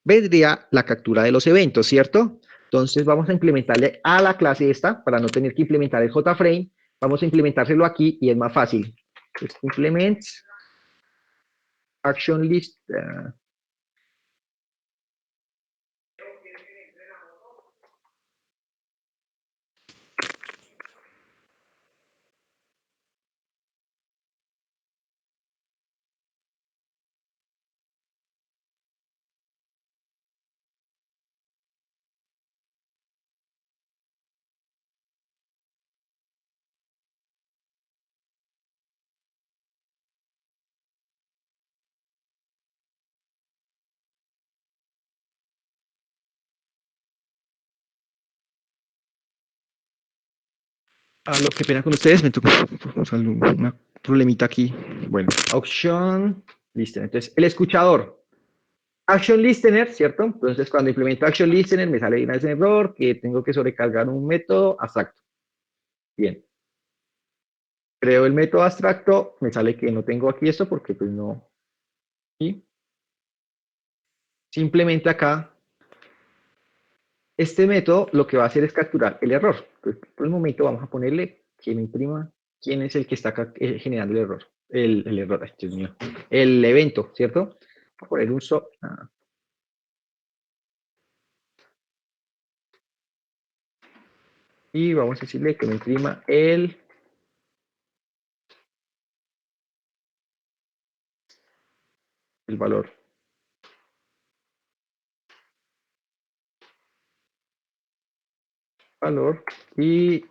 Vendría la captura de los eventos, ¿cierto? Entonces vamos a implementarle a la clase esta, para no tener que implementar el JFrame, vamos a implementárselo aquí y es más fácil. Entonces, implement action list. Ah, lo que pena con ustedes, me tocó una problemita aquí. Bueno, Action Listener. Entonces, el escuchador. Action Listener, ¿cierto? Entonces, cuando implemento Action Listener, me sale una vez un error que tengo que sobrecargar un método abstracto. Bien. Creo el método abstracto, me sale que no tengo aquí esto porque pues no. Y simplemente acá, este método lo que va a hacer es capturar el error. Entonces, por el momento vamos a ponerle que me imprima quién es el que está acá, generando el error. El error, ay, Dios mío. El evento, ¿cierto? Voy a poner un so. Y vamos a decirle que me imprima el valor. Valor y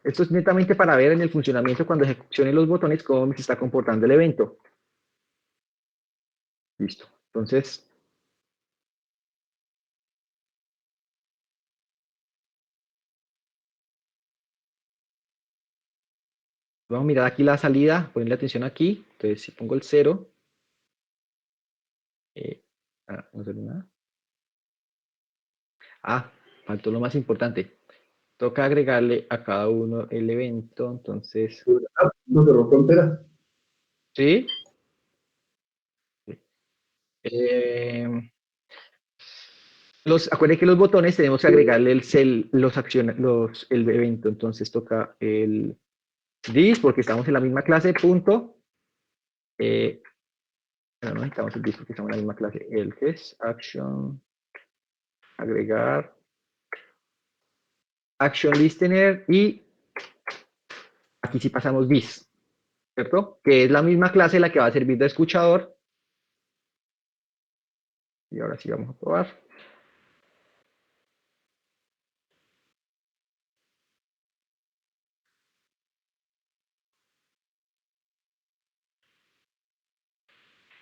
esto es netamente para ver en el funcionamiento cuando ejecute los botones cómo se está comportando el evento. Listo. Entonces, vamos a mirar aquí la salida, ponerle atención aquí. Entonces, si pongo el 0, no sale nada. Faltó lo más importante. Toca agregarle a cada uno el evento, entonces, No se rompió entera. ¿sí? Eh, acuérdense que los botones tenemos que agregarle el evento, entonces toca el this, porque estamos en la misma clase, punto. No necesitamos el this porque estamos en la misma clase. El que es action, agregar, action listener y aquí sí pasamos this, ¿cierto? Que es la misma clase la que va a servir de escuchador. Y ahora sí vamos a probar.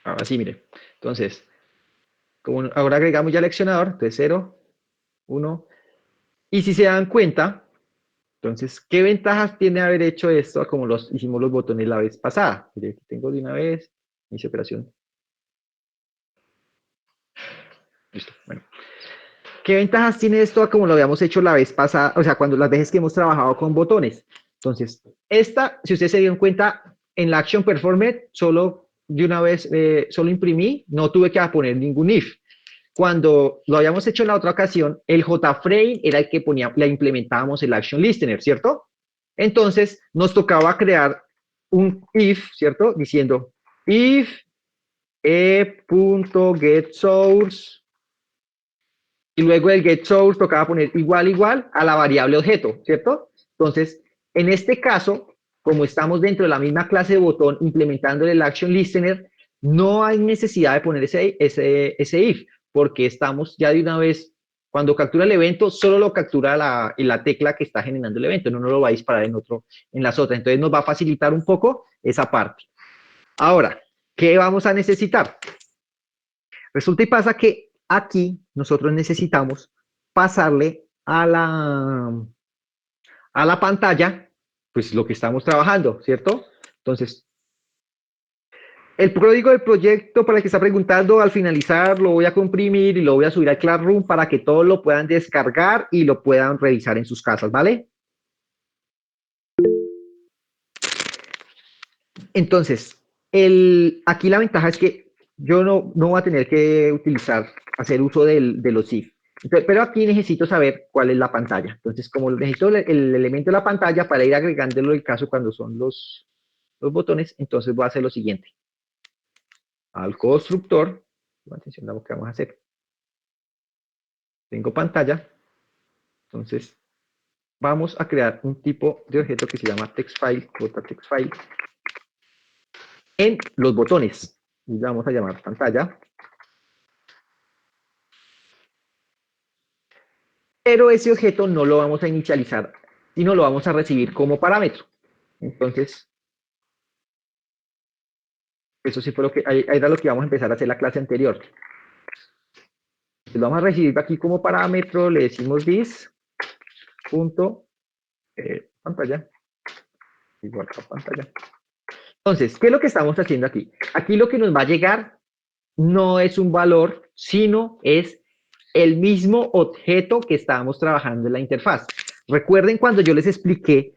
Ahora sí, mire. Entonces, como ahora agregamos ya el leccionador, entonces 0, 1. Y si se dan cuenta, entonces, ¿qué ventajas tiene haber hecho esto como los hicimos los botones la vez pasada? Mire, aquí tengo de una vez, inicio operación. Listo, bueno. ¿Qué ventajas tiene esto como lo habíamos hecho la vez pasada? O sea, cuando las veces que hemos trabajado con botones. Entonces, esta, si ustedes se dieron cuenta, en la Action Performer solo de una vez, solo imprimí, no tuve que poner ningún if. Cuando lo habíamos hecho en la otra ocasión, el JFrame era el que ponía, le implementábamos el Action Listener, ¿cierto? Entonces, nos tocaba crear un if, ¿cierto? Diciendo if e.getSource y luego el getSource tocaba poner igual a la variable objeto, ¿cierto? Entonces, en este caso, como estamos dentro de la misma clase de botón implementando el Action Listener, no hay necesidad de poner ese if, porque estamos ya de una vez, cuando captura el evento, solo lo captura la tecla que está generando el evento, no lo va a disparar en las otras. Entonces nos va a facilitar un poco esa parte. Ahora, ¿qué vamos a necesitar? Resulta y pasa que aquí nosotros necesitamos pasarle a la pantalla, pues lo que estamos trabajando, ¿cierto? Entonces, el código del proyecto para el que está preguntando, al finalizar lo voy a comprimir y lo voy a subir al Classroom para que todos lo puedan descargar y lo puedan revisar en sus casas, ¿vale? Entonces, aquí la ventaja es que yo no voy a tener que hacer uso de los if. Entonces, pero aquí necesito saber cuál es la pantalla. Entonces, como necesito el elemento de la pantalla para ir agregándolo el caso cuando son los botones, entonces voy a hacer lo siguiente. Al constructor, atención a lo que vamos a hacer. Tengo pantalla, entonces vamos a crear un tipo de objeto que se llama textFile, textFile, en los botones. Y vamos a llamar pantalla. Pero ese objeto no lo vamos a inicializar, sino lo vamos a recibir como parámetro. Entonces, eso sí fue lo que, ahí era lo que vamos a empezar a hacer la clase anterior. Entonces, vamos a recibir aquí como parámetro, le decimos this, punto pantalla igual a pantalla. Entonces, ¿qué es lo que estamos haciendo aquí? Aquí lo que nos va a llegar no es un valor, sino es el mismo objeto que estábamos trabajando en la interfaz. Recuerden cuando yo les expliqué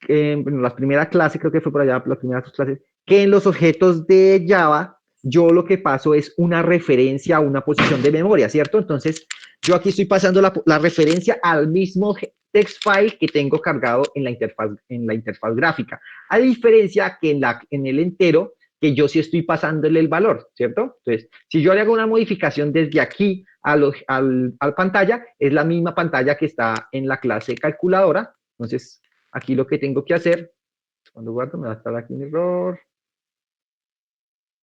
en la primera clase, creo que fue por allá, las primeras clases, que en los objetos de Java, yo lo que paso es una referencia a una posición de memoria, ¿cierto? Entonces, yo aquí estoy pasando la referencia al mismo text file que tengo cargado en la interfaz gráfica, a diferencia que en el entero, que yo sí estoy pasándole el valor, ¿cierto? Entonces, si yo le hago una modificación desde aquí al pantalla, es la misma pantalla que está en la clase calculadora. Entonces, aquí lo que tengo que hacer, cuando guardo, me va a estar aquí un error,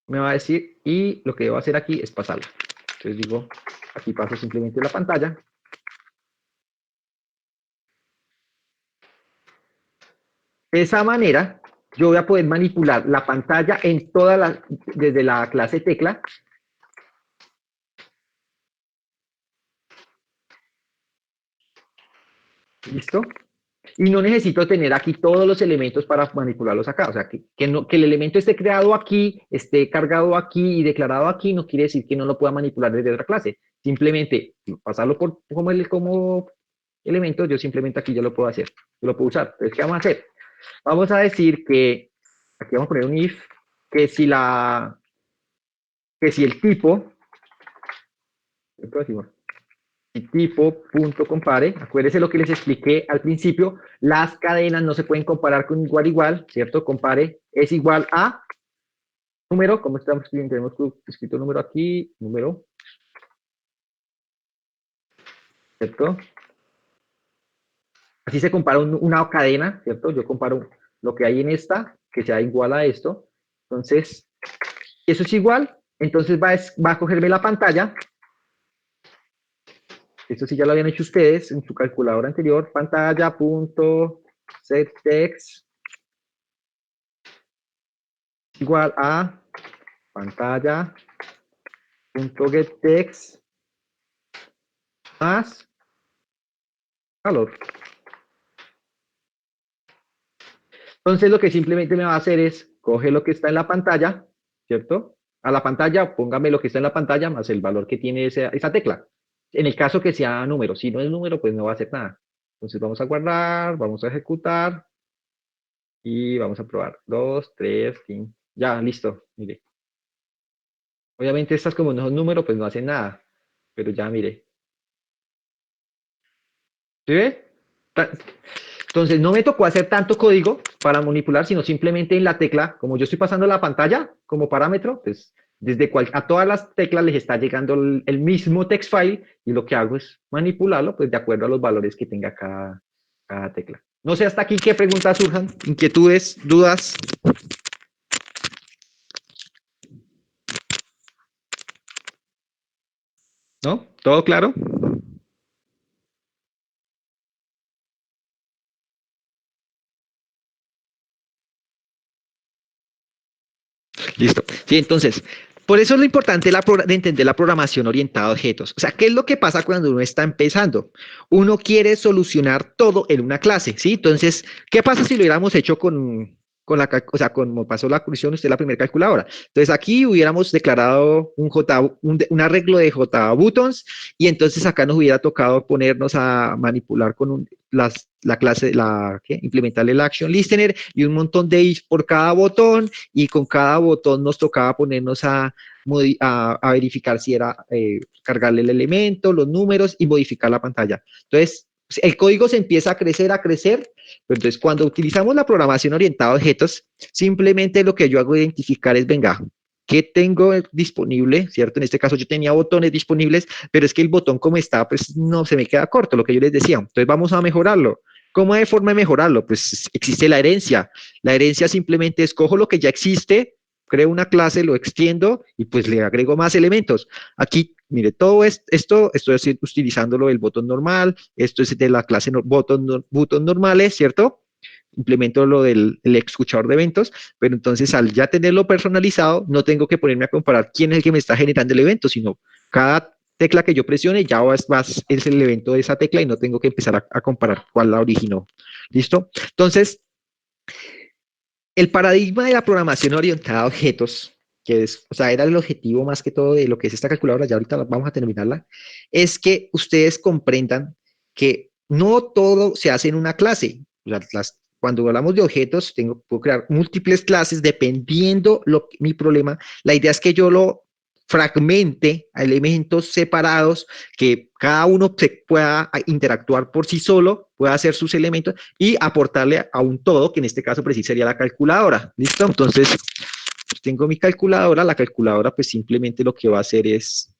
me va a decir, y lo que debo hacer aquí es pasarla. Entonces digo, aquí paso simplemente la pantalla. De esa manera, yo voy a poder manipular la pantalla en desde la clase tecla. ¿Listo? Y no necesito tener aquí todos los elementos para manipularlos acá. O sea, que el elemento esté creado aquí, esté cargado aquí y declarado aquí, no quiere decir que no lo pueda manipular desde otra clase. Simplemente pasarlo como elemento, yo simplemente aquí ya lo puedo hacer. Yo lo puedo usar. Entonces, ¿qué vamos a hacer? Vamos a decir que, aquí vamos a poner un if, que si el tipo, ¿qué decimos? Y tipo.compare, acuérdense lo que les expliqué al principio, las cadenas no se pueden comparar con igual, ¿cierto? Compare es igual a número, como estamos escribiendo, tenemos escrito número aquí, número, ¿cierto? Así se compara una cadena, ¿cierto? Yo comparo lo que hay en esta, que sea igual a esto, entonces, eso es igual, entonces va a cogerme la pantalla. Esto sí ya lo habían hecho ustedes en su calculadora anterior, pantalla.setText igual a pantalla.getText más valor. Entonces lo que simplemente me va a hacer es coge lo que está en la pantalla, ¿cierto? A la pantalla, póngame lo que está en la pantalla más el valor que tiene esa tecla. En el caso que sea número, si no es número, pues no va a hacer nada. Entonces vamos a guardar, vamos a ejecutar y vamos a probar. 2, 3, 5. Ya, listo. Mire. Obviamente estas como no son número, pues no hacen nada. Pero ya, mire. ¿Sí ve? Entonces no me tocó hacer tanto código para manipular, sino simplemente en la tecla, como yo estoy pasando la pantalla como parámetro, pues a todas las teclas les está llegando el mismo text file y lo que hago es manipularlo pues de acuerdo a los valores que tenga cada tecla. No sé hasta aquí qué preguntas surjan, inquietudes, dudas. ¿No? ¿Todo claro? Listo. Sí, entonces, por eso es lo importante de entender la programación orientada a objetos. O sea, ¿qué es lo que pasa cuando uno está empezando? Uno quiere solucionar todo en una clase, ¿sí? Entonces, ¿qué pasa si lo hubiéramos hecho o sea, como pasó la cuestión, usted la primera calculadora? Entonces, aquí hubiéramos declarado un arreglo de JButtons y entonces acá nos hubiera tocado ponernos a manipular con la clase, implementar el action listener y un montón de if por cada botón y con cada botón nos tocaba ponernos a verificar si era cargarle el elemento, los números y modificar la pantalla. Entonces, el código se empieza a crecer, pero entonces cuando utilizamos la programación orientada a objetos, simplemente lo que yo hago identificar es, venga, ¿qué tengo disponible? ¿Cierto? En este caso yo tenía botones disponibles, pero es que el botón como está, pues no se me queda corto, lo que yo les decía. Entonces vamos a mejorarlo. ¿Cómo hay forma de mejorarlo? Pues existe la herencia. La herencia simplemente escojo lo que ya existe, creo una clase, lo extiendo y pues le agrego más elementos. Aquí, mire, todo esto estoy utilizándolo el botón normal, esto es de la clase botón normales, ¿cierto? Implemento lo del escuchador de eventos, pero entonces al ya tenerlo personalizado, no tengo que ponerme a comparar quién es el que me está generando el evento, sino cada tecla que yo presione, ya es el evento de esa tecla y no tengo que empezar a comparar cuál la originó. ¿Listo? Entonces, el paradigma de la programación orientada a objetos, que es, o sea, era el objetivo más que todo de lo que es esta calculadora, ya ahorita vamos a terminarla, es que ustedes comprendan que no todo se hace en una clase. Cuando hablamos de objetos, puedo crear múltiples clases dependiendo mi problema. La idea es que yo lo fragmente a elementos separados, que cada uno se pueda interactuar por sí solo, pueda hacer sus elementos y aportarle a un todo, que en este caso pues, sería la calculadora. ¿Listo? Entonces, pues, tengo mi calculadora, la calculadora pues simplemente lo que va a hacer es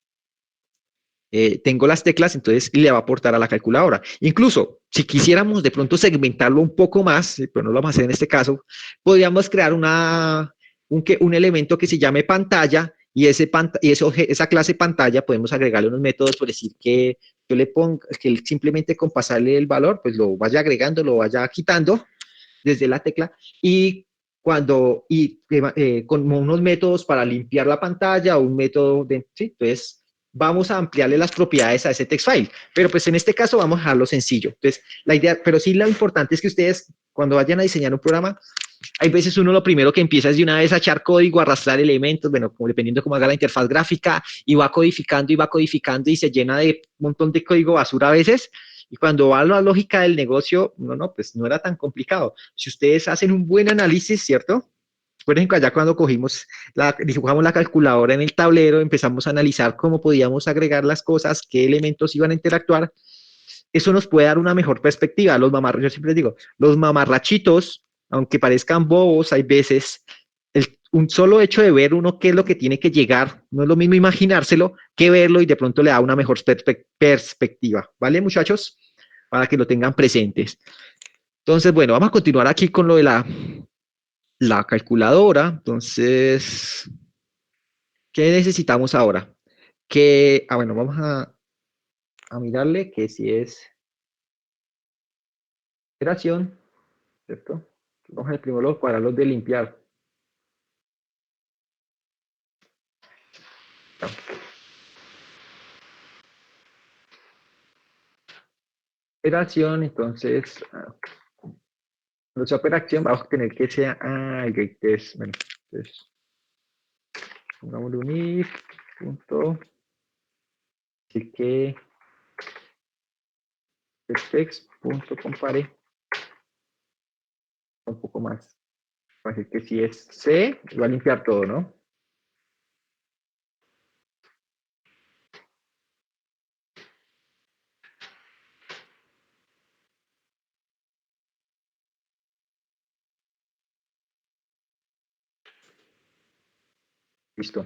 tengo las teclas, entonces le va a aportar a la calculadora. Incluso, si quisiéramos de pronto segmentarlo un poco más, pero no lo vamos a hacer en este caso, podríamos crear un elemento que se llame pantalla y esa clase pantalla podemos agregarle unos métodos por decir que yo le ponga, que él simplemente con pasarle el valor, pues lo vaya agregando, lo vaya quitando desde la tecla y con unos métodos para limpiar la pantalla o un método de, ¿sí? Entonces, vamos a ampliarle las propiedades a ese text file, pero pues en este caso vamos a dejarlo sencillo. Entonces, la idea, pero sí lo importante es que ustedes cuando vayan a diseñar un programa, hay veces uno lo primero que empieza es de una vez a echar código, a arrastrar elementos, bueno, como dependiendo cómo haga la interfaz gráfica, y va codificando y se llena de un montón de código basura a veces. Y cuando va a la lógica del negocio, no, pues no era tan complicado. Si ustedes hacen un buen análisis, ¿cierto? Por ejemplo, allá cuando dibujamos la calculadora en el tablero, empezamos a analizar cómo podíamos agregar las cosas, qué elementos iban a interactuar. Eso nos puede dar una mejor perspectiva. Yo siempre digo, los mamarrachitos, aunque parezcan bobos, hay veces un solo hecho de ver uno qué es lo que tiene que llegar, no es lo mismo imaginárselo que verlo y de pronto le da una mejor perspectiva. ¿Vale, muchachos? Para que lo tengan presentes. Entonces, bueno, vamos a continuar aquí con lo de la calculadora. Entonces, ¿qué necesitamos ahora? Bueno, vamos a mirarle que si es operación, ¿cierto? Vamos a ver primero los cuadrados de limpiar. Operación, entonces, nuestra operación vamos a tener que ser, que es, bueno, entonces, pongámosle unir, punto, así que text, punto, compare, un poco más. Así que si es C, va a limpiar todo, ¿no? Listo.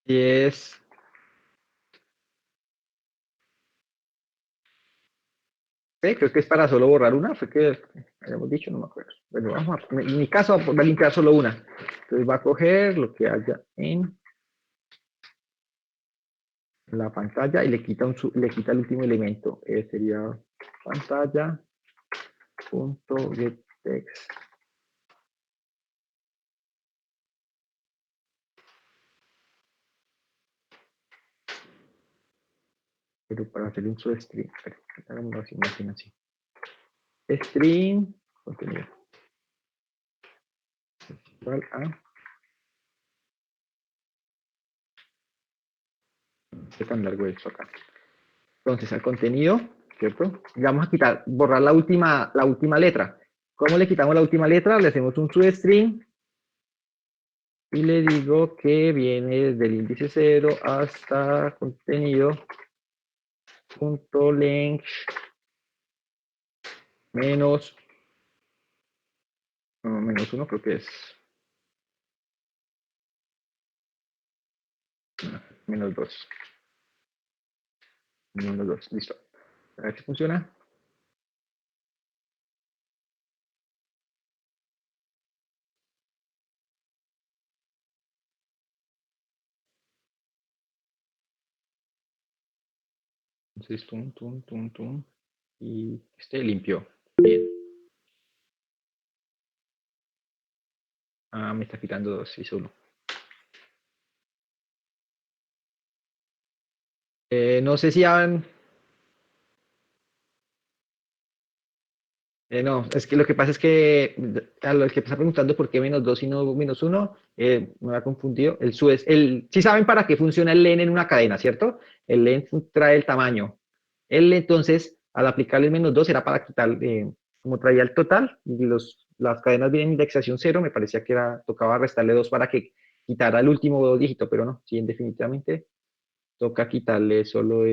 Si es C, creo que es para solo borrar una, fue que habíamos dicho, no me acuerdo. Bueno, en mi caso va a limpiar solo una. Entonces va a coger lo que haya en la pantalla y le quita el último elemento. Sería pantalla punto get text. Pero para hacer un substring, hagámoslo así, así. String, contenido, igual a, qué tan largo es esto acá. Entonces, al contenido, ¿cierto? Y vamos a borrar la última letra. ¿Cómo le quitamos la última letra? Le hacemos un substring y le digo que viene desde el índice 0 hasta contenido punto length menos, menos 1, creo que es menos 2. Menos 2, listo. A ver si funciona. Entonces, tum. Y limpió. Bien. Me está quitando 2 y solo. No sé si han... no, es que lo que pasa es que a lo que está preguntando por qué -2 y no -1, me ha confundido. Sí saben para qué funciona el len en una cadena, ¿cierto? El len trae el tamaño. Entonces, al aplicarle el -2 era para quitar, como traía el total, y las cadenas vienen en indexación 0, me parecía que tocaba restarle 2 para que quitara el último dígito, pero no, sí, definitivamente toca quitarle solo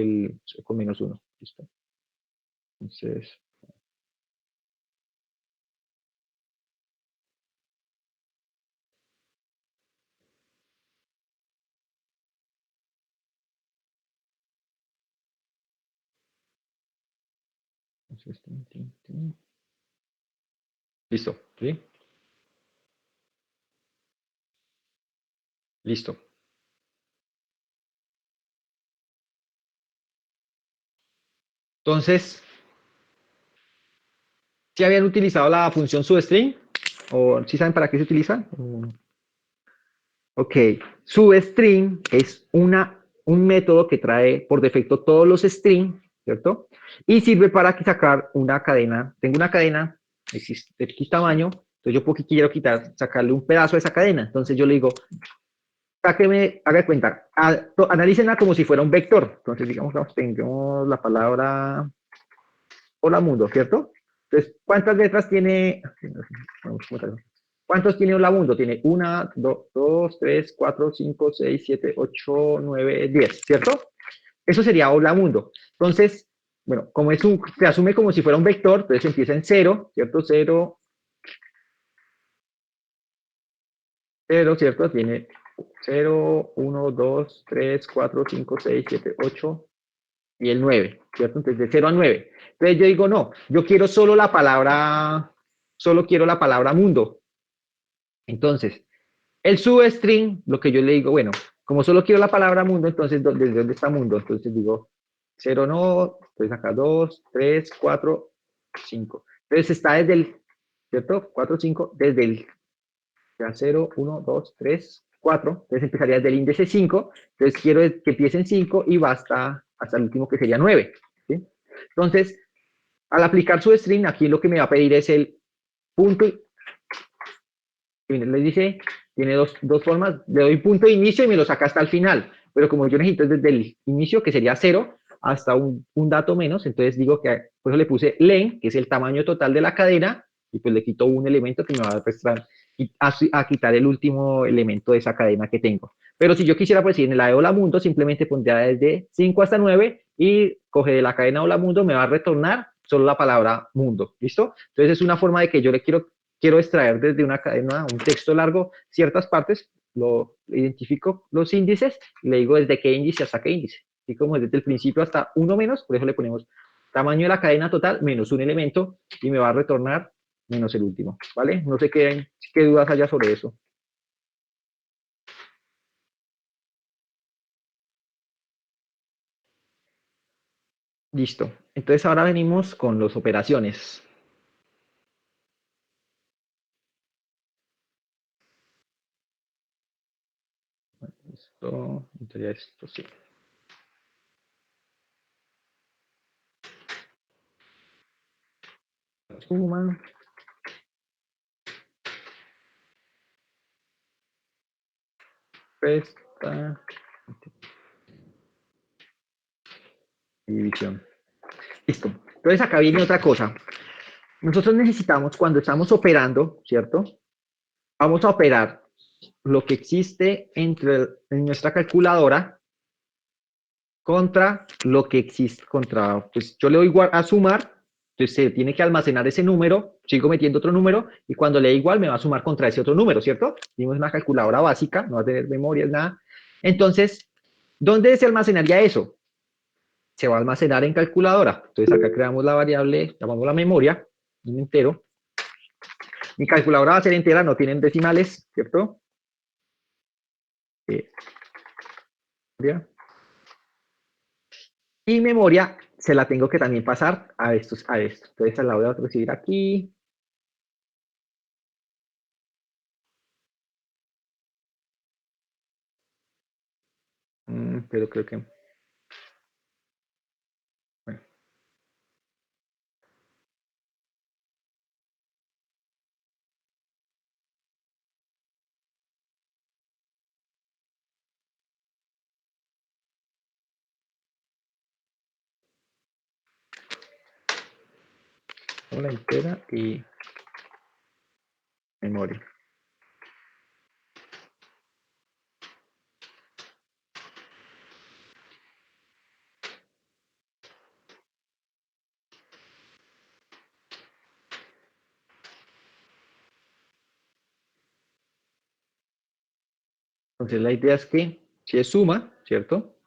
con -1. ¿Listo? Entonces, listo, ¿sí? Listo. Entonces, ¿si habían utilizado la función substring? ¿O si saben para qué se utiliza? Ok, substring es un método que trae por defecto todos los strings, ¿cierto? Y sirve para sacar una cadena. Tengo una cadena de X tamaño, entonces yo quiero sacarle un pedazo de esa cadena. Entonces yo le digo, sáqueme, haga de cuenta, analícenla como si fuera un vector. Entonces, digamos, tengamos la palabra hola mundo, ¿cierto? Entonces, ¿cuántas letras tiene? ¿Cuántos tiene hola mundo? Tiene 1, 2, 3, 4, 5, 6, 7, 8, 9, 10, ¿cierto? Eso sería hola mundo. Entonces, bueno, como se asume como si fuera un vector, entonces empieza en 0, ¿cierto? 0, 0, ¿cierto? Tiene 0, 1, 2, 3, 4, 5, 6, 7, 8 y el 9, ¿cierto? Entonces, de 0 a 9. Entonces yo digo, no, yo quiero solo quiero la palabra mundo. Entonces, el substring, lo que yo le digo, bueno, como solo quiero la palabra mundo, entonces, ¿desde dónde está mundo? Entonces digo, 0 no, entonces acá 2, 3, 4, 5. Entonces está desde ¿cierto? 4, 5, desde ya 0, 1, 2, 3, 4. Entonces empezaría desde el índice 5. Entonces quiero que empiece en 5 y va hasta el último que sería 9. ¿Sí? Entonces, al aplicar su string, aquí lo que me va a pedir es el punto. Les dice, tiene dos formas. Le doy punto de inicio y me lo saca hasta el final. Pero como yo necesito desde el inicio, que sería 0, hasta un dato menos, entonces digo que por eso le puse len, que es el tamaño total de la cadena, y pues le quito un elemento que me va a restar a quitar el último elemento de esa cadena que tengo. Pero si yo quisiera, pues, en la de hola mundo, simplemente pondría desde 5 hasta 9 y coge de la cadena hola mundo, me va a retornar solo la palabra mundo. ¿Listo? Entonces es una forma de que yo le quiero extraer desde una cadena, un texto largo, ciertas partes, lo identifico los índices y le digo desde qué índice hasta qué índice. Así como desde el principio hasta uno menos, por eso le ponemos tamaño de la cadena total menos un elemento y me va a retornar menos el último, ¿vale? No sé qué dudas haya sobre eso. Listo. Entonces ahora venimos con las operaciones. Esto, esto sí. Suma. Resta. División. Listo. Entonces acá viene otra cosa. Nosotros necesitamos, cuando estamos operando, ¿cierto? Vamos a operar lo que existe en nuestra calculadora contra lo que existe pues yo le doy igual a sumar, entonces se tiene que almacenar ese número, sigo metiendo otro número y cuando le dé igual me va a sumar contra ese otro número, ¿cierto? Tenemos una calculadora básica, no va a tener memorias, nada. Entonces, ¿dónde se almacenaría eso? Se va a almacenar en calculadora. Entonces acá creamos la variable, llamamos la memoria, un entero. Mi calculadora va a ser entera, no tienen decimales, ¿cierto? Y memoria se la tengo que también pasar a esto. Entonces la voy a recibir aquí. Pero creo que Tabla entera y memoria. Entonces la idea es que si es suma, ¿cierto?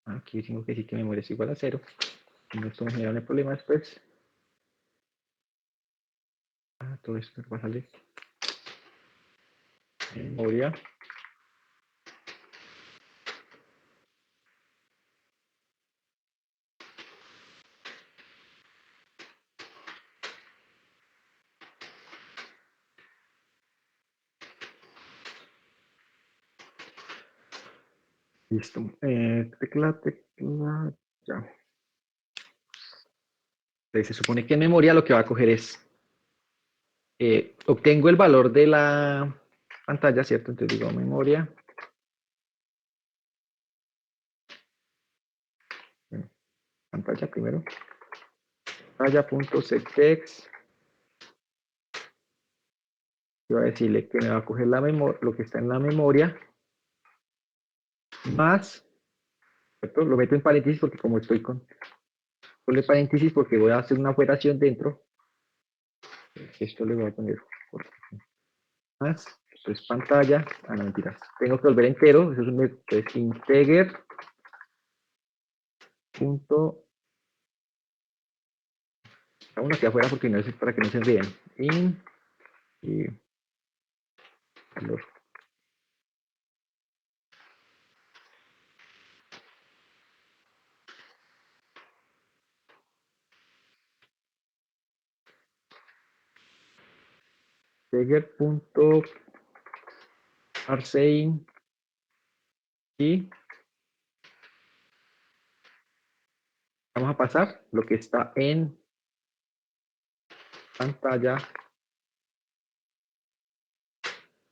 Aquí tengo que decir que memoria es igual a 0. No esto me genera un problema después. Todo esto va a salir. Memoria. Listo. Tecla, ya. Entonces, se supone que en memoria lo que va a coger es, obtengo el valor de la pantalla, ¿cierto? Entonces digo memoria. Bueno, pantalla primero. Pantalla.setText. Y voy a decirle que me va a coger la memoria, lo que está en la memoria, más, ¿cierto? Lo meto en paréntesis porque como estoy con, ponle paréntesis porque voy a hacer una operación dentro. Esto le voy a poner más, esto es pantalla, no mentiras, tengo que volver entero, eso es integer punto, uno aquí afuera porque no es para que no se enreden, in y valor. Integer punto parseIn y vamos a pasar lo que está en pantalla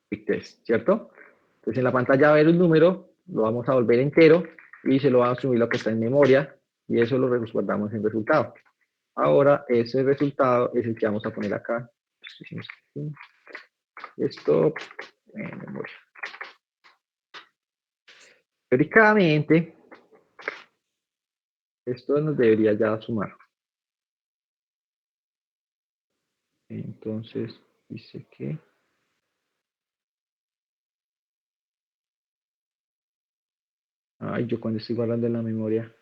quick test, ¿cierto? Entonces en la pantalla va a haber un número, lo vamos a volver entero y se lo vamos a subir lo que está en memoria y eso lo guardamos en resultado. Ahora ese resultado es el que vamos a poner acá. Stop en memoria. Teóricamente, esto nos debería ya sumar. Entonces dice que ay, yo cuando estoy guardando en la memoria.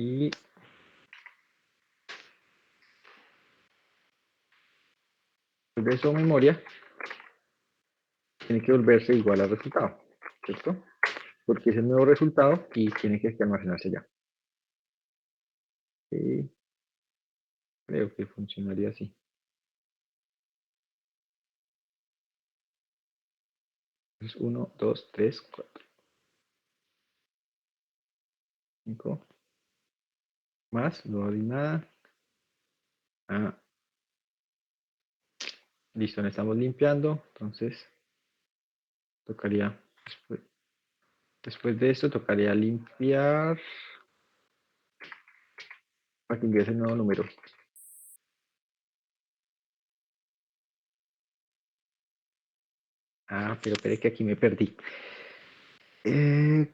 Y de eso memoria tiene que volverse igual al resultado, ¿cierto? Porque es el nuevo resultado y tiene que almacenarse ya. Y creo que funcionaría así. Entonces 1, 2, 3, 4, 5. Más, no hay nada. Listo, no estamos limpiando. Entonces, tocaría, después de esto, tocaría limpiar para que ingrese el nuevo número. Pero espere que aquí me perdí.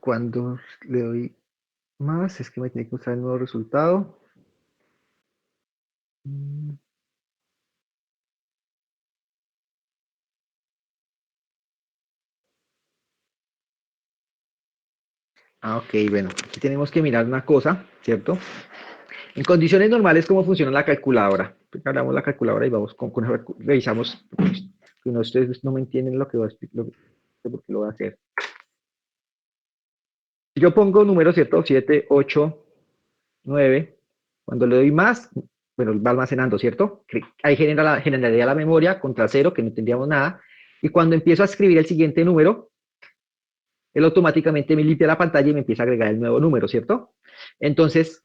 Cuando le doy más, es que me tiene que mostrar el nuevo resultado. Ok, bueno, aquí tenemos que mirar una cosa, ¿cierto? En condiciones normales, ¿cómo funciona la calculadora? Agarramos la calculadora y vamos revisamos. Si no, ustedes no me entienden lo que voy a explicar, porque lo voy a hacer. Si yo pongo números, ¿cierto? 7, 8, 9. Cuando le doy más, bueno, va almacenando, ¿cierto? Ahí generaría la memoria contra 0, que no tendríamos nada. Y cuando empiezo a escribir el siguiente número, él automáticamente me limpia la pantalla y me empieza a agregar el nuevo número, ¿cierto? Entonces,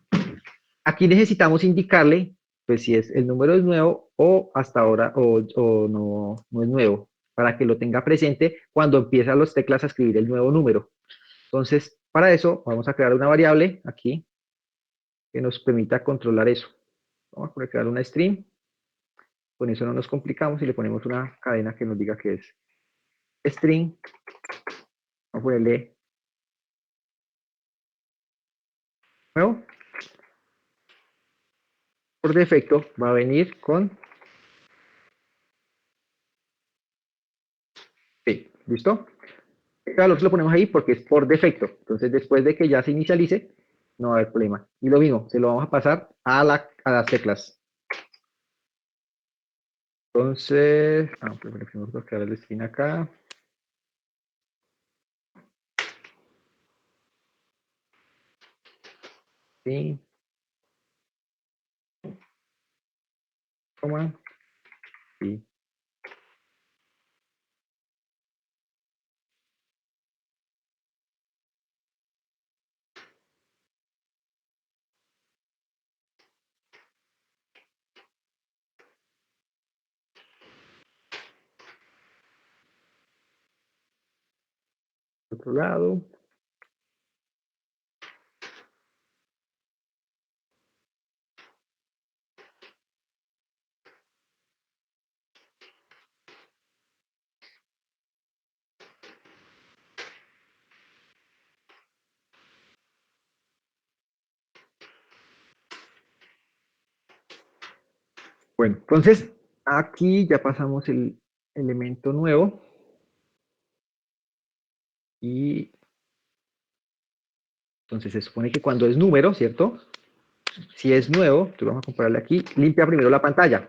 aquí necesitamos indicarle, pues si es el número es nuevo o hasta ahora o no es nuevo. para que lo tenga presente cuando empiezan las teclas a escribir el nuevo número. Entonces, para eso vamos a crear una variable aquí que nos permita controlar eso. Vamos a crear una string, con eso no nos complicamos y le ponemos una cadena que nos diga que es string. Vamos a ponerle nuevo. Por defecto va a venir con sí, ¿listo? El valor lo ponemos ahí porque es por defecto. Entonces, después de que ya se inicialice, no va a haber problema. Y lo mismo, se lo vamos a pasar a las teclas. Entonces, primero vamos a crear el string acá. Sí. Coma. Sí. Otro lado. Bueno, entonces aquí ya pasamos el elemento nuevo y entonces se supone que cuando es número, ¿cierto? Si es nuevo, entonces vamos a compararle aquí, limpia primero la pantalla.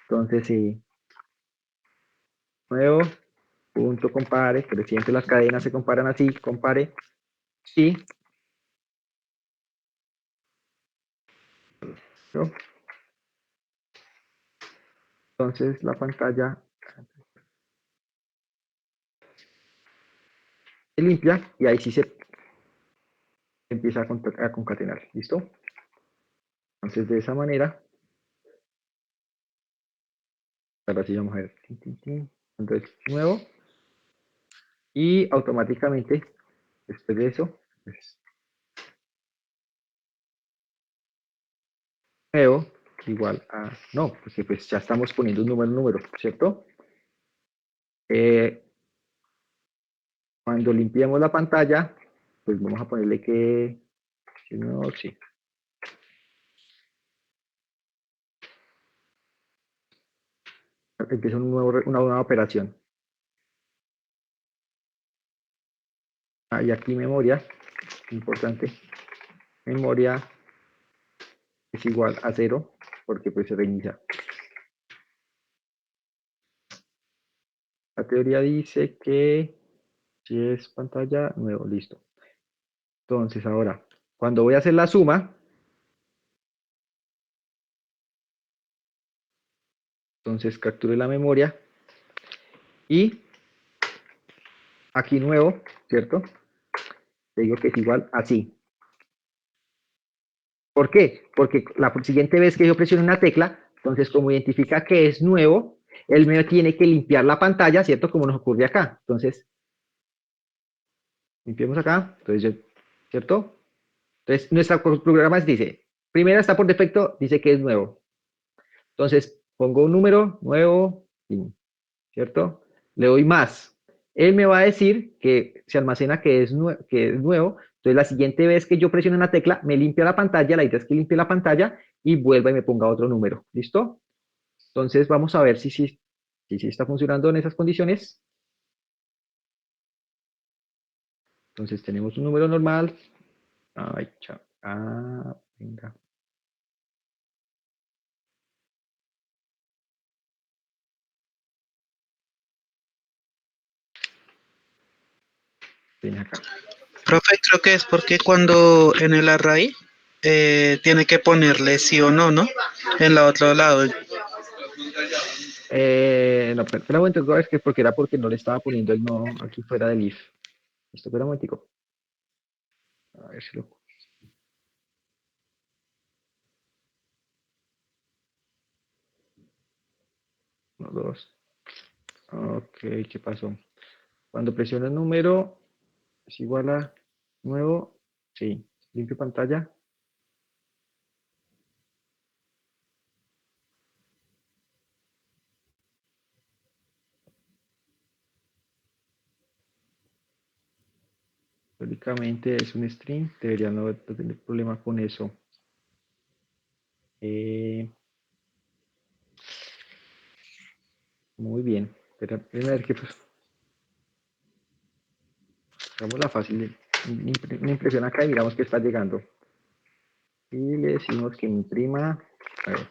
Entonces, sí, nuevo, punto compare, pero siempre las cadenas se comparan así, compare, sí, ¿no? Entonces la pantalla se limpia y ahí sí se empieza a concatenar, ¿listo? Entonces de esa manera, ahora sí vamos a ver, entonces nuevo y automáticamente después de eso, pues, nuevo igual a, no, porque pues ya estamos poniendo un número, ¿cierto? Eh, Cuando limpiemos la pantalla, pues vamos a ponerle que, no, sí, empieza una nueva operación. Ah, y aquí memoria, importante, memoria es igual a 0, porque pues se reinicia. La teoría dice que si es pantalla, nuevo, listo. Entonces ahora, cuando voy a hacer la suma, entonces capture la memoria y aquí nuevo, ¿cierto? Le digo que es igual así. ¿Por qué? Porque la siguiente vez que yo presione una tecla, entonces como identifica que es nuevo, él me tiene que limpiar la pantalla, ¿cierto? Como nos ocurre acá. Entonces, limpiemos acá, entonces yo, ¿cierto? Entonces, nuestro programa dice, primero está por defecto, dice que es nuevo. Entonces, pongo un número nuevo, ¿cierto? Le doy más. Él me va a decir que se almacena que es nuevo. Entonces, la siguiente vez que yo presione una tecla, me limpia la pantalla. La idea es que limpie la pantalla y vuelva y me ponga otro número. ¿Listo? Entonces, vamos a ver si está funcionando en esas condiciones. Entonces, tenemos un número normal. Ay, chao. Ah, venga. Ven acá. Profe, creo que es porque cuando en el array tiene que ponerle sí o no, ¿no? En la otro lado. No, espera un momento, es que porque era porque no le estaba poniendo el no aquí fuera del if. Esto, espera un momentico. A ver si lo. Uno, dos. Ok, ¿qué pasó? Cuando presiono el número, es igual a nuevo. Sí, limpio pantalla. Teóricamente es un string, debería no tener problema con eso. Eh, muy bien. Pero, a ver qué pues, hagamos la fácil. Una impresión acá y miramos que está llegando. Y le decimos que imprima. A ver,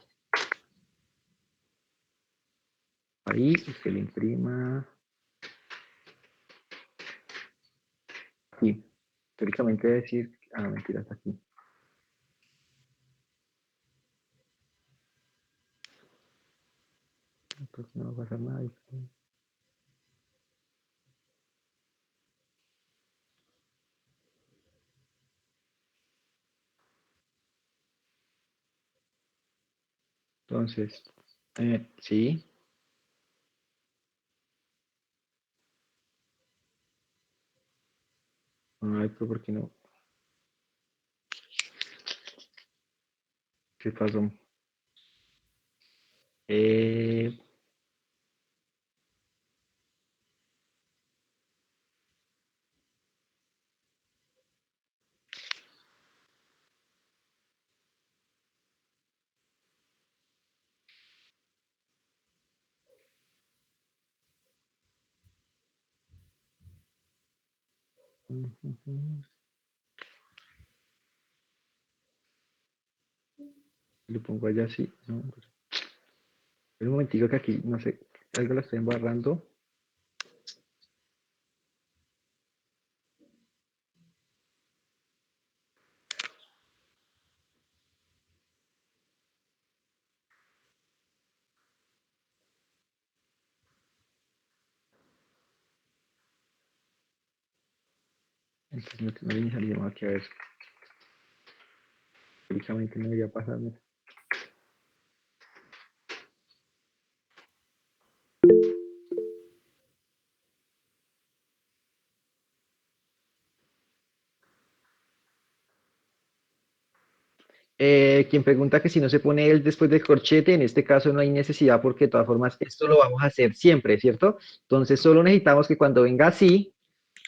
ahí, y que le imprima aquí. Teóricamente decir, mentira, está aquí. Entonces no va a pasar nada. Entonces, sí. Ay, pero ¿por qué no? ¿Qué pasó? Eh, le pongo allá así. No, pues, un momentico que aquí, no sé, algo lo estoy embarrando. Entonces no le iniciaríamos aquí a ver. Teóricamente no debería pasarme. Quien pregunta que si no se pone el después del corchete, en este caso no hay necesidad porque de todas formas esto lo vamos a hacer siempre, ¿cierto? Entonces solo necesitamos que cuando venga así,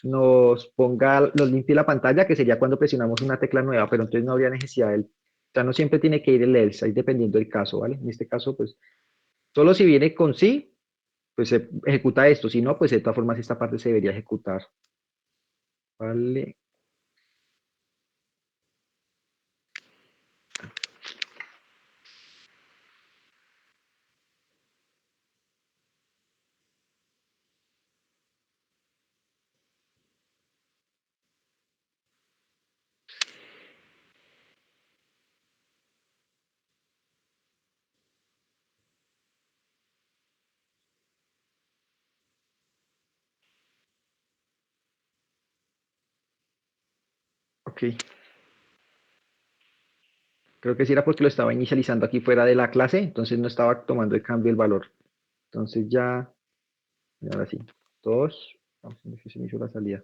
nos limpie la pantalla, que sería cuando presionamos una tecla nueva, pero entonces no habría necesidad del, o sea, no siempre tiene que ir el else, ahí dependiendo del caso, ¿vale? En este caso, pues, solo si viene con sí, pues se ejecuta esto, si no, pues de todas formas esta parte se debería ejecutar, ¿vale? Ok, creo que sí era porque lo estaba inicializando aquí fuera de la clase, entonces no estaba tomando el cambio del valor. Entonces ya, y ahora sí, dos, vamos a ver si se me hizo la salida.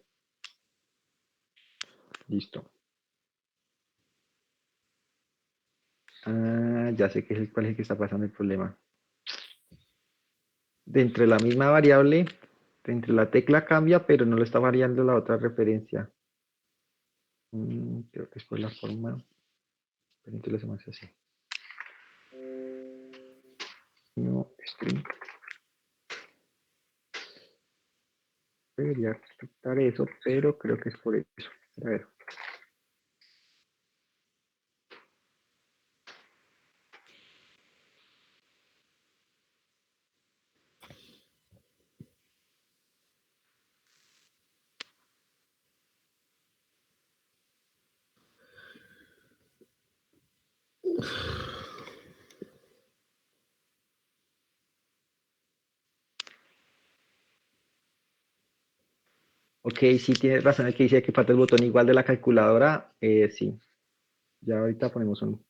Listo. Ya sé cuál es el que está pasando el problema. Dentro de la misma variable, dentro de la tecla cambia, pero no lo está variando la otra referencia. Creo que es por la forma. Pero entonces lo hacemos así. No, string. Debería respetar eso, pero creo que es por eso. A ver. Ok, sí tienes razón el que dice que falta el botón igual de la calculadora. Sí, ya ahorita ponemos uno.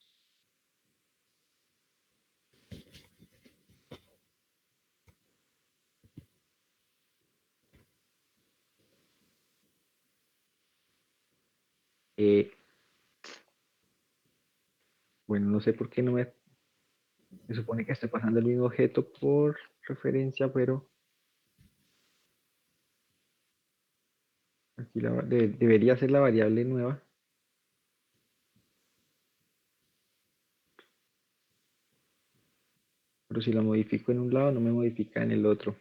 Eh, bueno, no sé por qué no me supone que estoy pasando el mismo objeto por referencia, pero aquí debería ser la variable nueva. Pero si la modifico en un lado, no me modifica en el otro.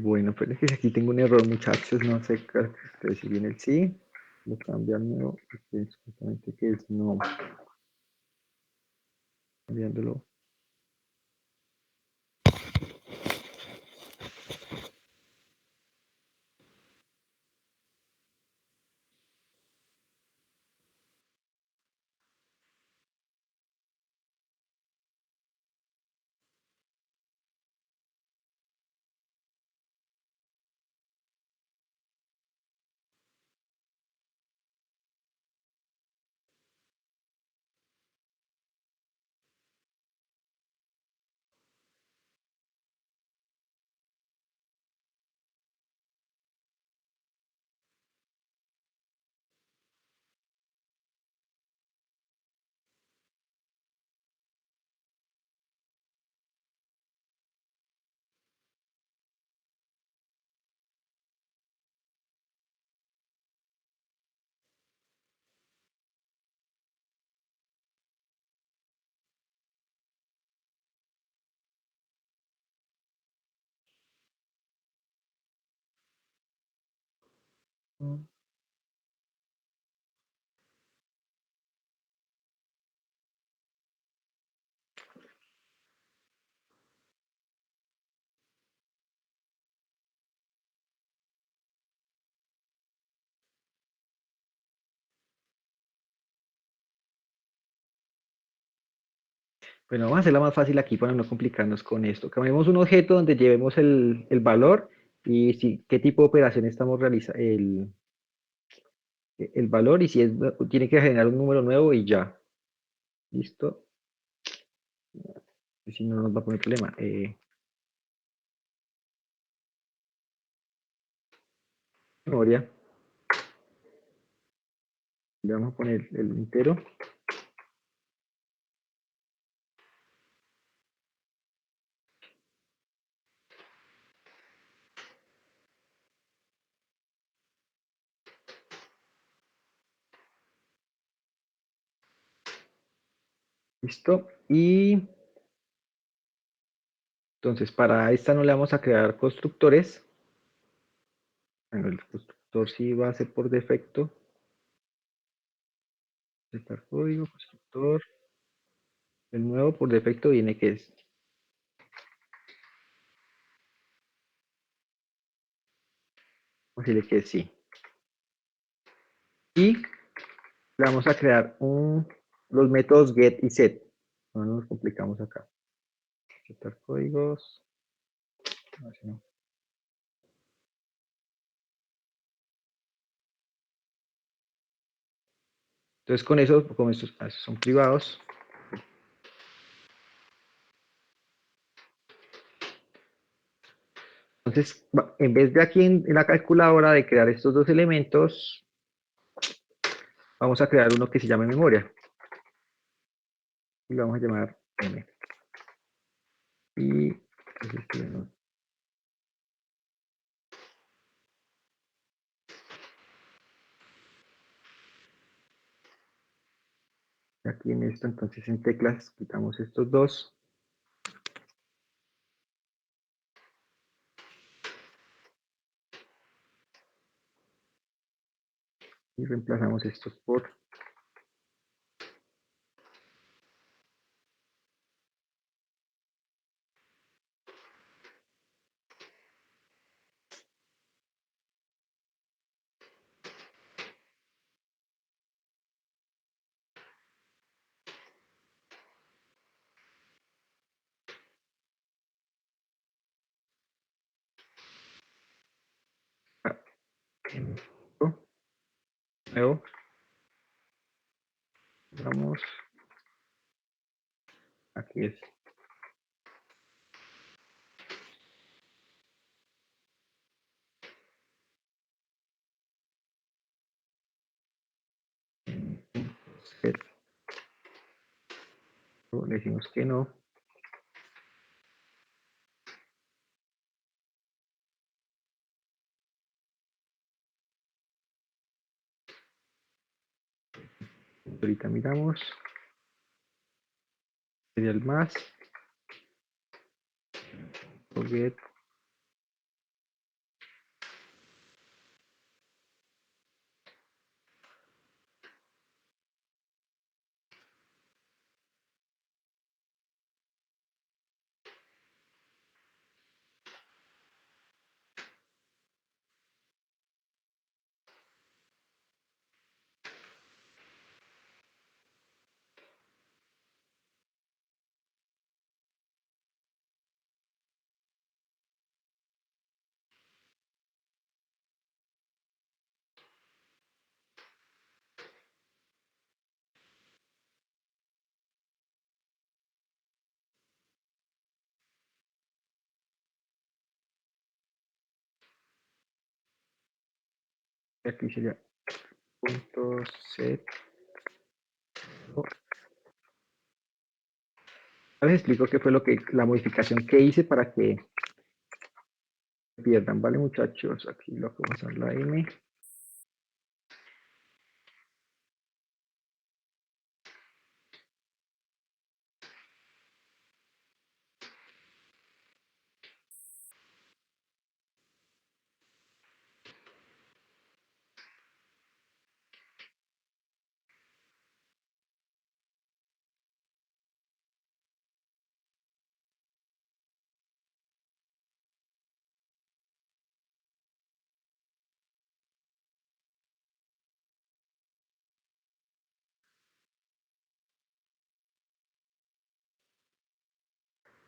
Bueno, pero es que aquí tengo un error, muchachos. No sé si viene el sí, lo cambio al nuevo, porque es justamente que es no, cambiándolo. Bueno, vamos a hacerla más fácil aquí para no complicarnos con esto. Cambiemos un objeto donde llevemos el valor y si, qué tipo de operación estamos realizando, el valor y si es, tiene que generar un número nuevo y ya. ¿Listo? Y si no nos va a poner problema. Memoria. Le vamos a poner el entero. ¿Listo? Y entonces para esta no le vamos a crear constructores. Bueno, el constructor sí va a ser por defecto. Setar código, constructor. El nuevo por defecto viene que es. Vamos a decirle que sí. Y le vamos a crear los métodos get y set. No nos complicamos acá. Setar códigos. Así no. Entonces con eso, como estos son privados, entonces en vez de aquí en la calculadora de crear estos dos elementos, vamos a crear uno que se llame memoria. Y lo vamos a llamar M. Y aquí en esto, entonces en teclas, quitamos estos dos. Y reemplazamos estos por. Nuevo. Vamos. Aquí es. Set. Le decimos que no. Ahorita miramos. Sería el más. Forget. Aquí sería punto set. Ahora les explico qué fue la modificación que hice para que pierdan, ¿vale, muchachos? Aquí lo que vamos a la M.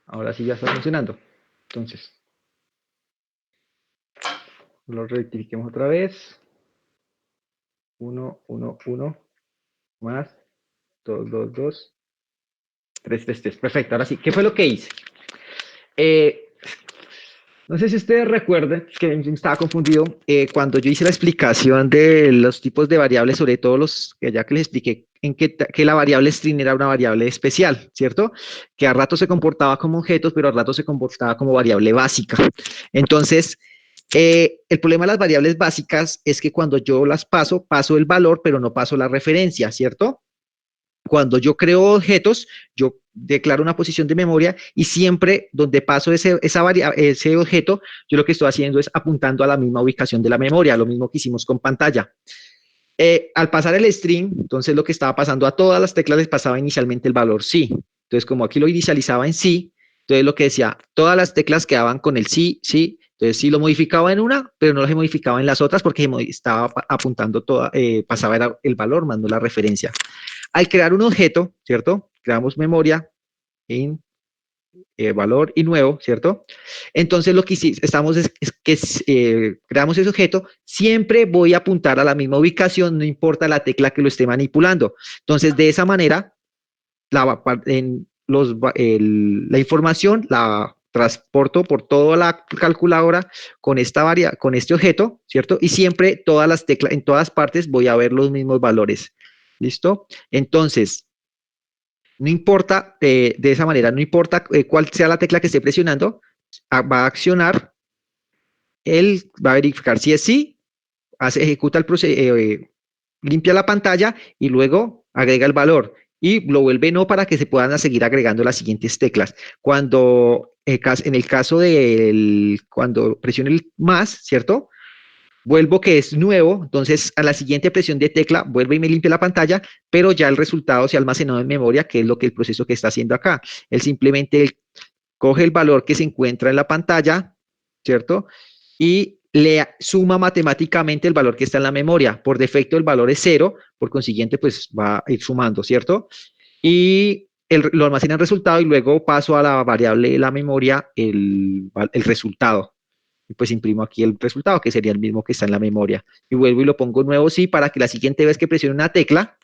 Ahora sí ya está funcionando. Entonces, lo rectifiquemos otra vez. 1, 1, 1, más 2, 2, 2, 3, 3, 3. Perfecto, ahora sí. ¿Qué fue lo que hice? No sé si ustedes recuerdan, que me estaba confundido, cuando yo hice la explicación de los tipos de variables, sobre todo los que ya que les expliqué en que la variable string era una variable especial, ¿cierto? Que a rato se comportaba como objetos, pero a rato se comportaba como variable básica. Entonces, el problema de las variables básicas es que cuando yo las paso el valor, pero no paso la referencia, ¿cierto? Cuando yo creo objetos, yo declaro una posición de memoria y siempre donde paso ese objeto, yo lo que estoy haciendo es apuntando a la misma ubicación de la memoria, lo mismo que hicimos con pantalla. Al pasar el string, entonces lo que estaba pasando a todas las teclas les pasaba inicialmente el valor sí. Entonces, como aquí lo inicializaba en sí, entonces lo que decía, todas las teclas quedaban con el sí, sí. Entonces sí lo modificaba en una, pero no lo modificaba en las otras porque estaba apuntando pasaba el valor, mandó la referencia. Al crear un objeto, ¿cierto? Creamos memoria en valor y nuevo, ¿cierto? Entonces lo que estamos es que creamos ese objeto, siempre voy a apuntar a la misma ubicación, no importa la tecla que lo esté manipulando. Entonces de esa manera, la información la transporto por toda la calculadora con con este objeto, ¿cierto? Y siempre todas las teclas, en todas partes voy a ver los mismos valores. ¿Listo? Entonces, no importa, de esa manera, no importa cuál sea la tecla que esté presionando, va a accionar, él va a verificar si es sí, ejecuta el proceso, limpia la pantalla y luego agrega el valor y lo vuelve no para que se puedan seguir agregando las siguientes teclas. En el caso cuando presione el más, ¿cierto? Vuelvo que es nuevo, entonces a la siguiente presión de tecla vuelve y me limpia la pantalla, pero ya el resultado se ha almacenado en memoria, que es lo que el proceso que está haciendo acá. Él simplemente coge el valor que se encuentra en la pantalla, ¿cierto? Y le suma matemáticamente el valor que está en la memoria. Por defecto el valor es 0, por consiguiente pues va a ir sumando, ¿cierto? Y lo almacena el resultado y luego paso a la variable de la memoria el resultado. y pues imprimo aquí el resultado, que sería el mismo que está en la memoria. Y vuelvo y lo pongo nuevo sí, para que la siguiente vez que presione una tecla,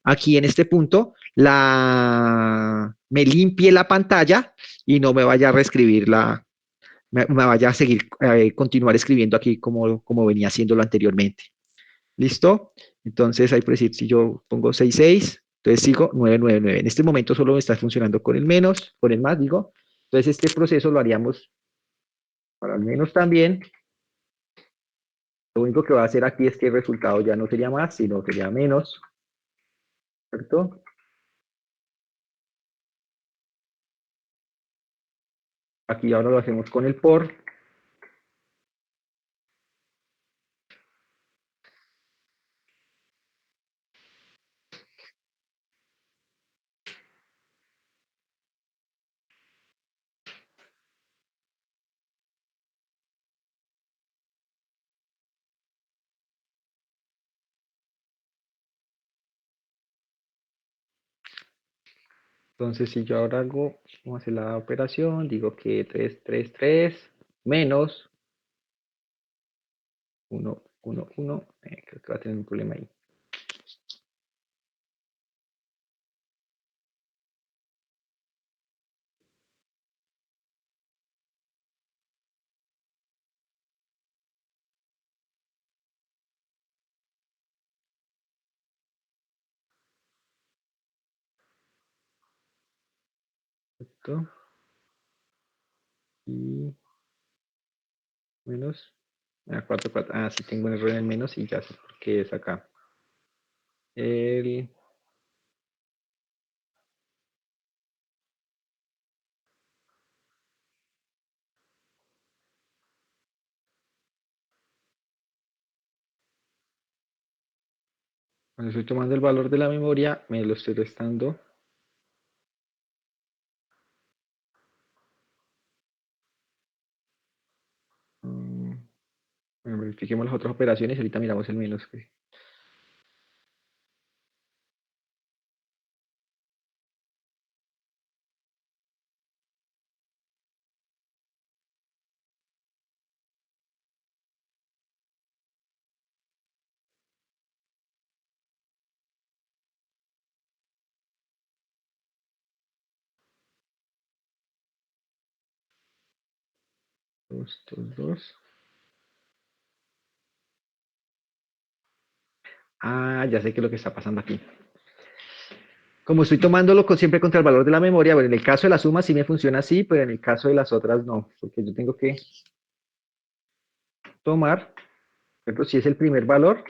aquí en este punto, me limpie la pantalla y no me vaya a reescribir me vaya a seguir, continuar escribiendo aquí como venía haciéndolo anteriormente. ¿Listo? Entonces, ahí por decir, si yo pongo 66, entonces sigo 999. En este momento solo me está funcionando con el menos, con el más, digo. Entonces, este proceso lo haríamos para el menos también. Lo único que va a hacer aquí es que el resultado ya no sería más, sino sería menos. ¿Cierto? Aquí ahora lo hacemos con el por. Entonces, si yo ahora hago, vamos a hacer la operación, digo que 333 menos 1, 1, 1, creo que va a tener un problema ahí. ¿Cierto? Y menos 4, 4. Ah, sí tengo un error en el menos y ya sé por qué es acá. El, cuando estoy tomando el valor de la memoria, me lo estoy restando. Bueno, verifiquemos las otras operaciones y ahorita miramos el menos. Estos dos. Ah, ya sé qué es lo que está pasando aquí. Como estoy tomándolo siempre contra el valor de la memoria, bueno, en el caso de la suma sí me funciona así, pero en el caso de las otras no, porque yo tengo que tomar, por ejemplo, si es el primer valor,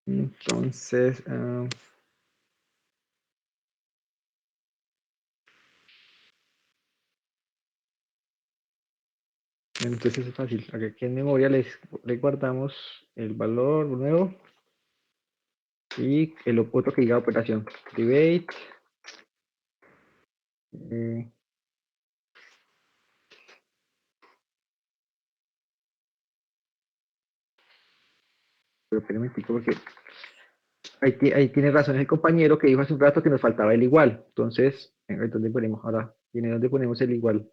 entonces, entonces es fácil. Aquí en memoria le guardamos el valor nuevo y el otro que diga operación. Private. Eh, pero espérame un poquito porque ahí tiene razón el compañero que dijo hace un rato que nos faltaba el igual. Entonces, ¿dónde ponemos ahora? ¿Tiene dónde ponemos el igual?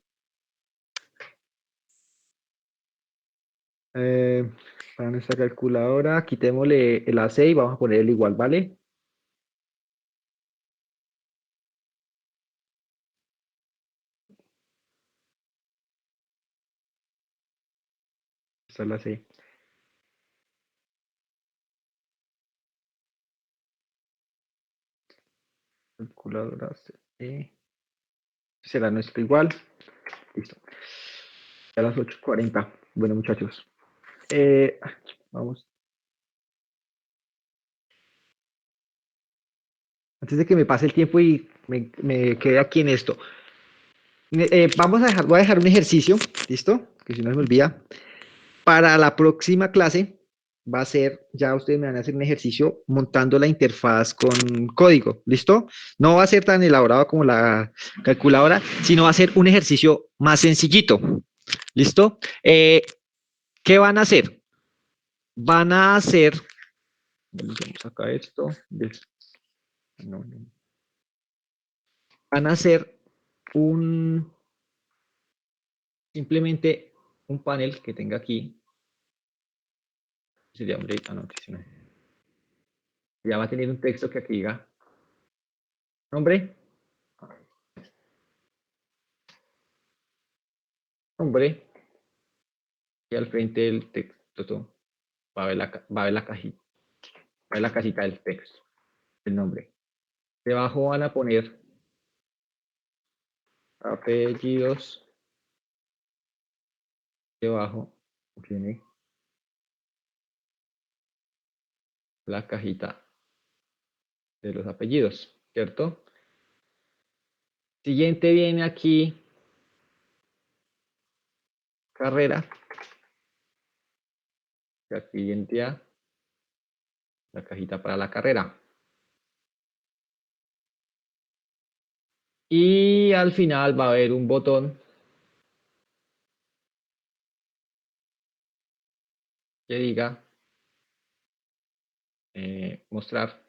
Eh, para nuestra calculadora, quitémosle el AC y vamos a poner el igual, ¿vale? Esta es la C. Calculadora C. Será nuestro igual. Listo. A las 8:40. Bueno, muchachos. Vamos. Antes de que me pase el tiempo y me quede aquí en esto. Voy a dejar un ejercicio, ¿listo? Que si no se me olvida. Para la próxima clase va a ser, ya ustedes me van a hacer un ejercicio montando la interfaz con código, ¿listo? No va a ser tan elaborado como la calculadora, sino va a ser un ejercicio más sencillito, ¿listo? ¿Qué van a hacer? Van a hacer, vamos acá esto, van a hacer simplemente un panel que tenga aquí, sería hombre, ya va a tener un texto que aquí diga nombre, nombre, y al frente del texto va a ver la cajita, va a ver la casita del texto, el nombre. Debajo van a poner apellidos, debajo viene la cajita de los apellidos, ¿cierto? Siguiente viene aquí carrera, y aquí viene la cajita para la carrera. Y al final va a haber un botón que diga mostrar.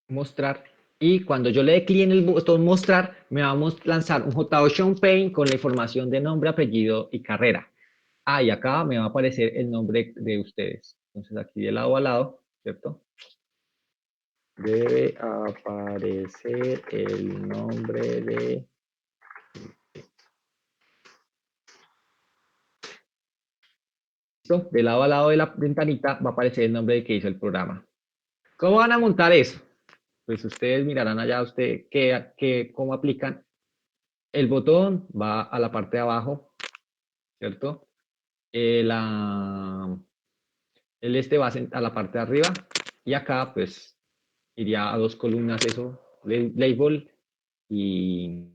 Mostrar. Y cuando yo le dé clic en el botón mostrar, me va a lanzar un JOcean Paint con la información de nombre, apellido y carrera. Ah, y acá me va a aparecer el nombre de ustedes. Entonces aquí de lado a lado, ¿cierto? Debe aparecer el nombre de... ¿Listo? De lado a lado de la ventanita va a aparecer el nombre de que hizo el programa. ¿Cómo van a montar eso? Pues ustedes mirarán allá cómo aplican. El botón va a la parte de abajo, ¿cierto? El este va a la parte de arriba y acá pues iría a dos columnas eso, label y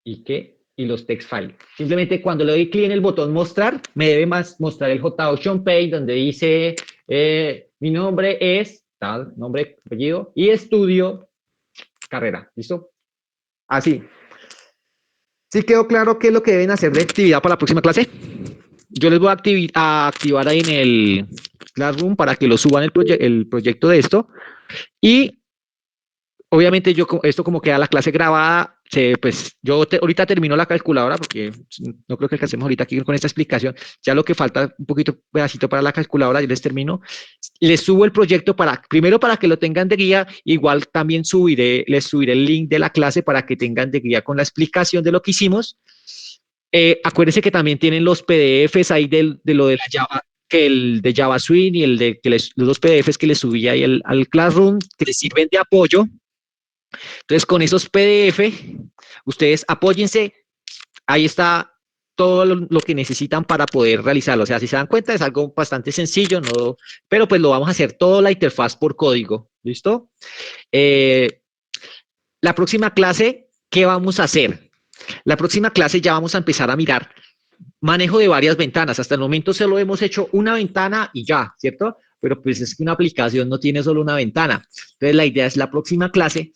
y los text files. Simplemente cuando le doy clic en el botón mostrar, me debe mostrar el JOcean Paint donde dice mi nombre es tal, nombre, apellido y estudio carrera. ¿Listo? Así. ¿Sí quedó claro qué es lo que deben hacer de actividad para la próxima clase? Yo les voy a activar ahí en el Classroom para que lo suban el proyecto de esto. Y obviamente esto como queda la clase grabada, pues yo ahorita termino la calculadora porque no creo que alcancemos ahorita aquí con esta explicación. Ya lo que falta un poquito, pedacito para la calculadora, yo les termino. Les subo el proyecto primero para que lo tengan de guía, igual también les subiré el link de la clase para que tengan de guía con la explicación de lo que hicimos. Acuérdense que también tienen los PDFs ahí de lo de la Java, que el de Java Swing y el de los dos PDFs que les subí ahí al Classroom, que les sirven de apoyo. Entonces, con esos PDF, ustedes apóyense, ahí está todo lo que necesitan para poder realizarlo. O sea, si se dan cuenta, es algo bastante sencillo, ¿no? Pero pues lo vamos a hacer toda la interfaz por código. ¿Listo? La próxima clase, ¿qué vamos a hacer? La próxima clase ya vamos a empezar a mirar manejo de varias ventanas. Hasta el momento solo hemos hecho una ventana y ya, ¿cierto? Pero pues es que una aplicación no tiene solo una ventana. Entonces la idea es la próxima clase,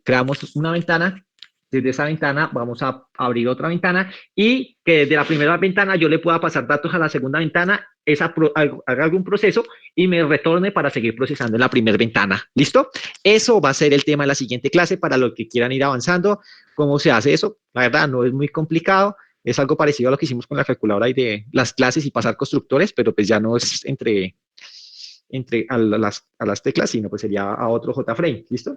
creamos una ventana, desde esa ventana vamos a abrir otra ventana y que desde la primera ventana yo le pueda pasar datos a la segunda ventana, haga algún proceso y me retorne para seguir procesando en la primera ventana. ¿Listo? Eso va a ser el tema de la siguiente clase para los que quieran ir avanzando. ¿Cómo se hace eso? La verdad no es muy complicado. Es algo parecido a lo que hicimos con la calculadora y de las clases y pasar constructores, pero pues ya no es entre a las teclas, sino pues sería a otro JFrame, ¿listo?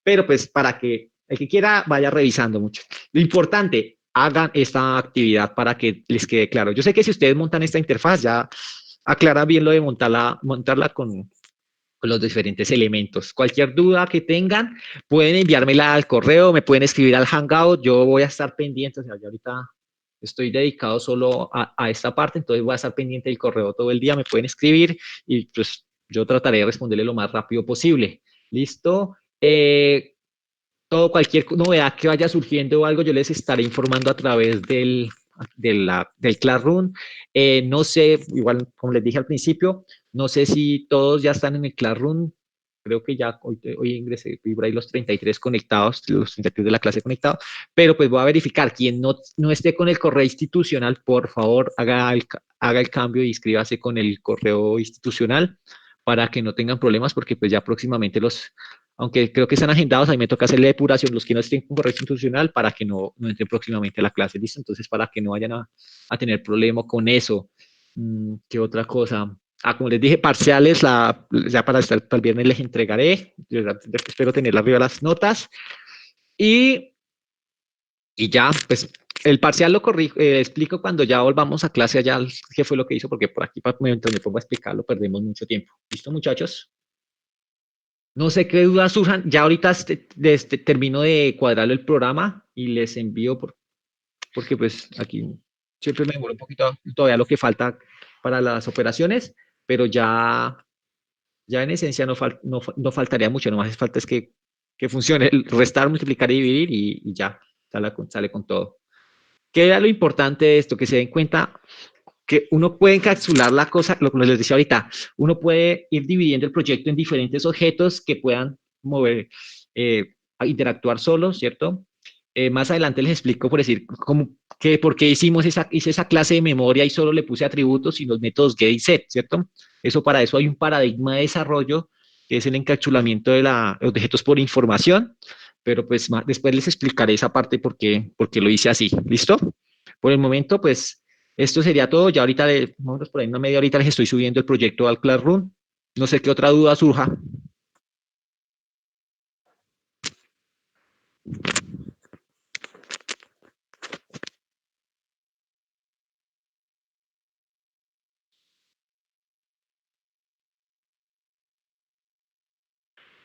Pero pues para que el que quiera vaya revisando mucho. Lo importante, hagan esta actividad para que les quede claro. Yo sé que si ustedes montan esta interfaz, ya aclara bien lo de montarla con los diferentes elementos. Cualquier duda que tengan, pueden enviármela al correo, me pueden escribir al Hangout, yo voy a estar pendiente, o sea, yo ahorita estoy dedicado solo a esta parte, entonces voy a estar pendiente del correo todo el día, me pueden escribir y pues yo trataré de responderle lo más rápido posible. ¿Listo? Cualquier novedad que vaya surgiendo o algo, yo les estaré informando a través del Classroom. No sé, igual como les dije al principio, no sé si todos ya están en el Classroom. creo que ya hoy ingresé, vi por ahí los 33 conectados, los 33 de la clase conectados, pero pues voy a verificar, quien no esté con el correo institucional, por favor, haga el cambio y inscríbase con el correo institucional para que no tengan problemas, porque pues ya próximamente aunque creo que están agendados, a mí me toca hacerle depuración los que no estén con correo institucional para que no entren próximamente a la clase, ¿listo? Entonces, para que no vayan a tener problema con eso. ¿Qué otra cosa? Como les dije, parciales, ya para el viernes les entregaré. Yo espero tener arriba las notas. Y, y ya, pues el parcial lo corrijo, explico cuando ya volvamos a clase allá qué fue lo que hizo, porque por aquí mientras me pongo a explicarlo perdemos mucho tiempo. ¿Listo, muchachos? No sé qué dudas surjan. Ya ahorita termino de cuadrar el programa y les envío porque pues aquí siempre me demoro un poquito todavía lo que falta para las operaciones, pero ya en esencia no faltaría mucho, nomás hace falta es que funcione el restar, multiplicar y dividir y ya sale con todo. ¿Qué era lo importante de esto? Que se den cuenta que uno puede encapsular la cosa, lo que les decía ahorita, uno puede ir dividiendo el proyecto en diferentes objetos que puedan mover, interactuar solos, ¿cierto? Más adelante les explico por decir por qué hice esa clase de memoria y solo le puse atributos y los métodos get y set, ¿cierto? Para eso hay un paradigma de desarrollo que es el encapsulamiento de los objetos por información, pero pues después les explicaré esa parte por qué lo hice así, ¿listo? Por el momento, pues esto sería todo. Ya ahorita, por ahí una media horita les estoy subiendo el proyecto al Classroom. No sé qué otra duda surja.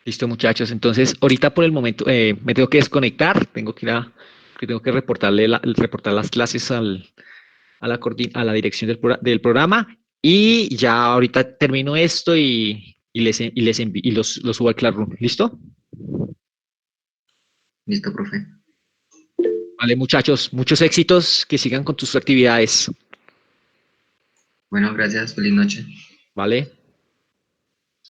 Listo, muchachos. Entonces, ahorita por el momento me tengo que desconectar. Tengo que reportar las clases a la dirección del programa. Y ya ahorita termino esto y los subo al Classroom. ¿Listo? Listo, profe. Vale, muchachos. Muchos éxitos. Que sigan con tus actividades. Bueno, gracias. Feliz noche. ¿Vale?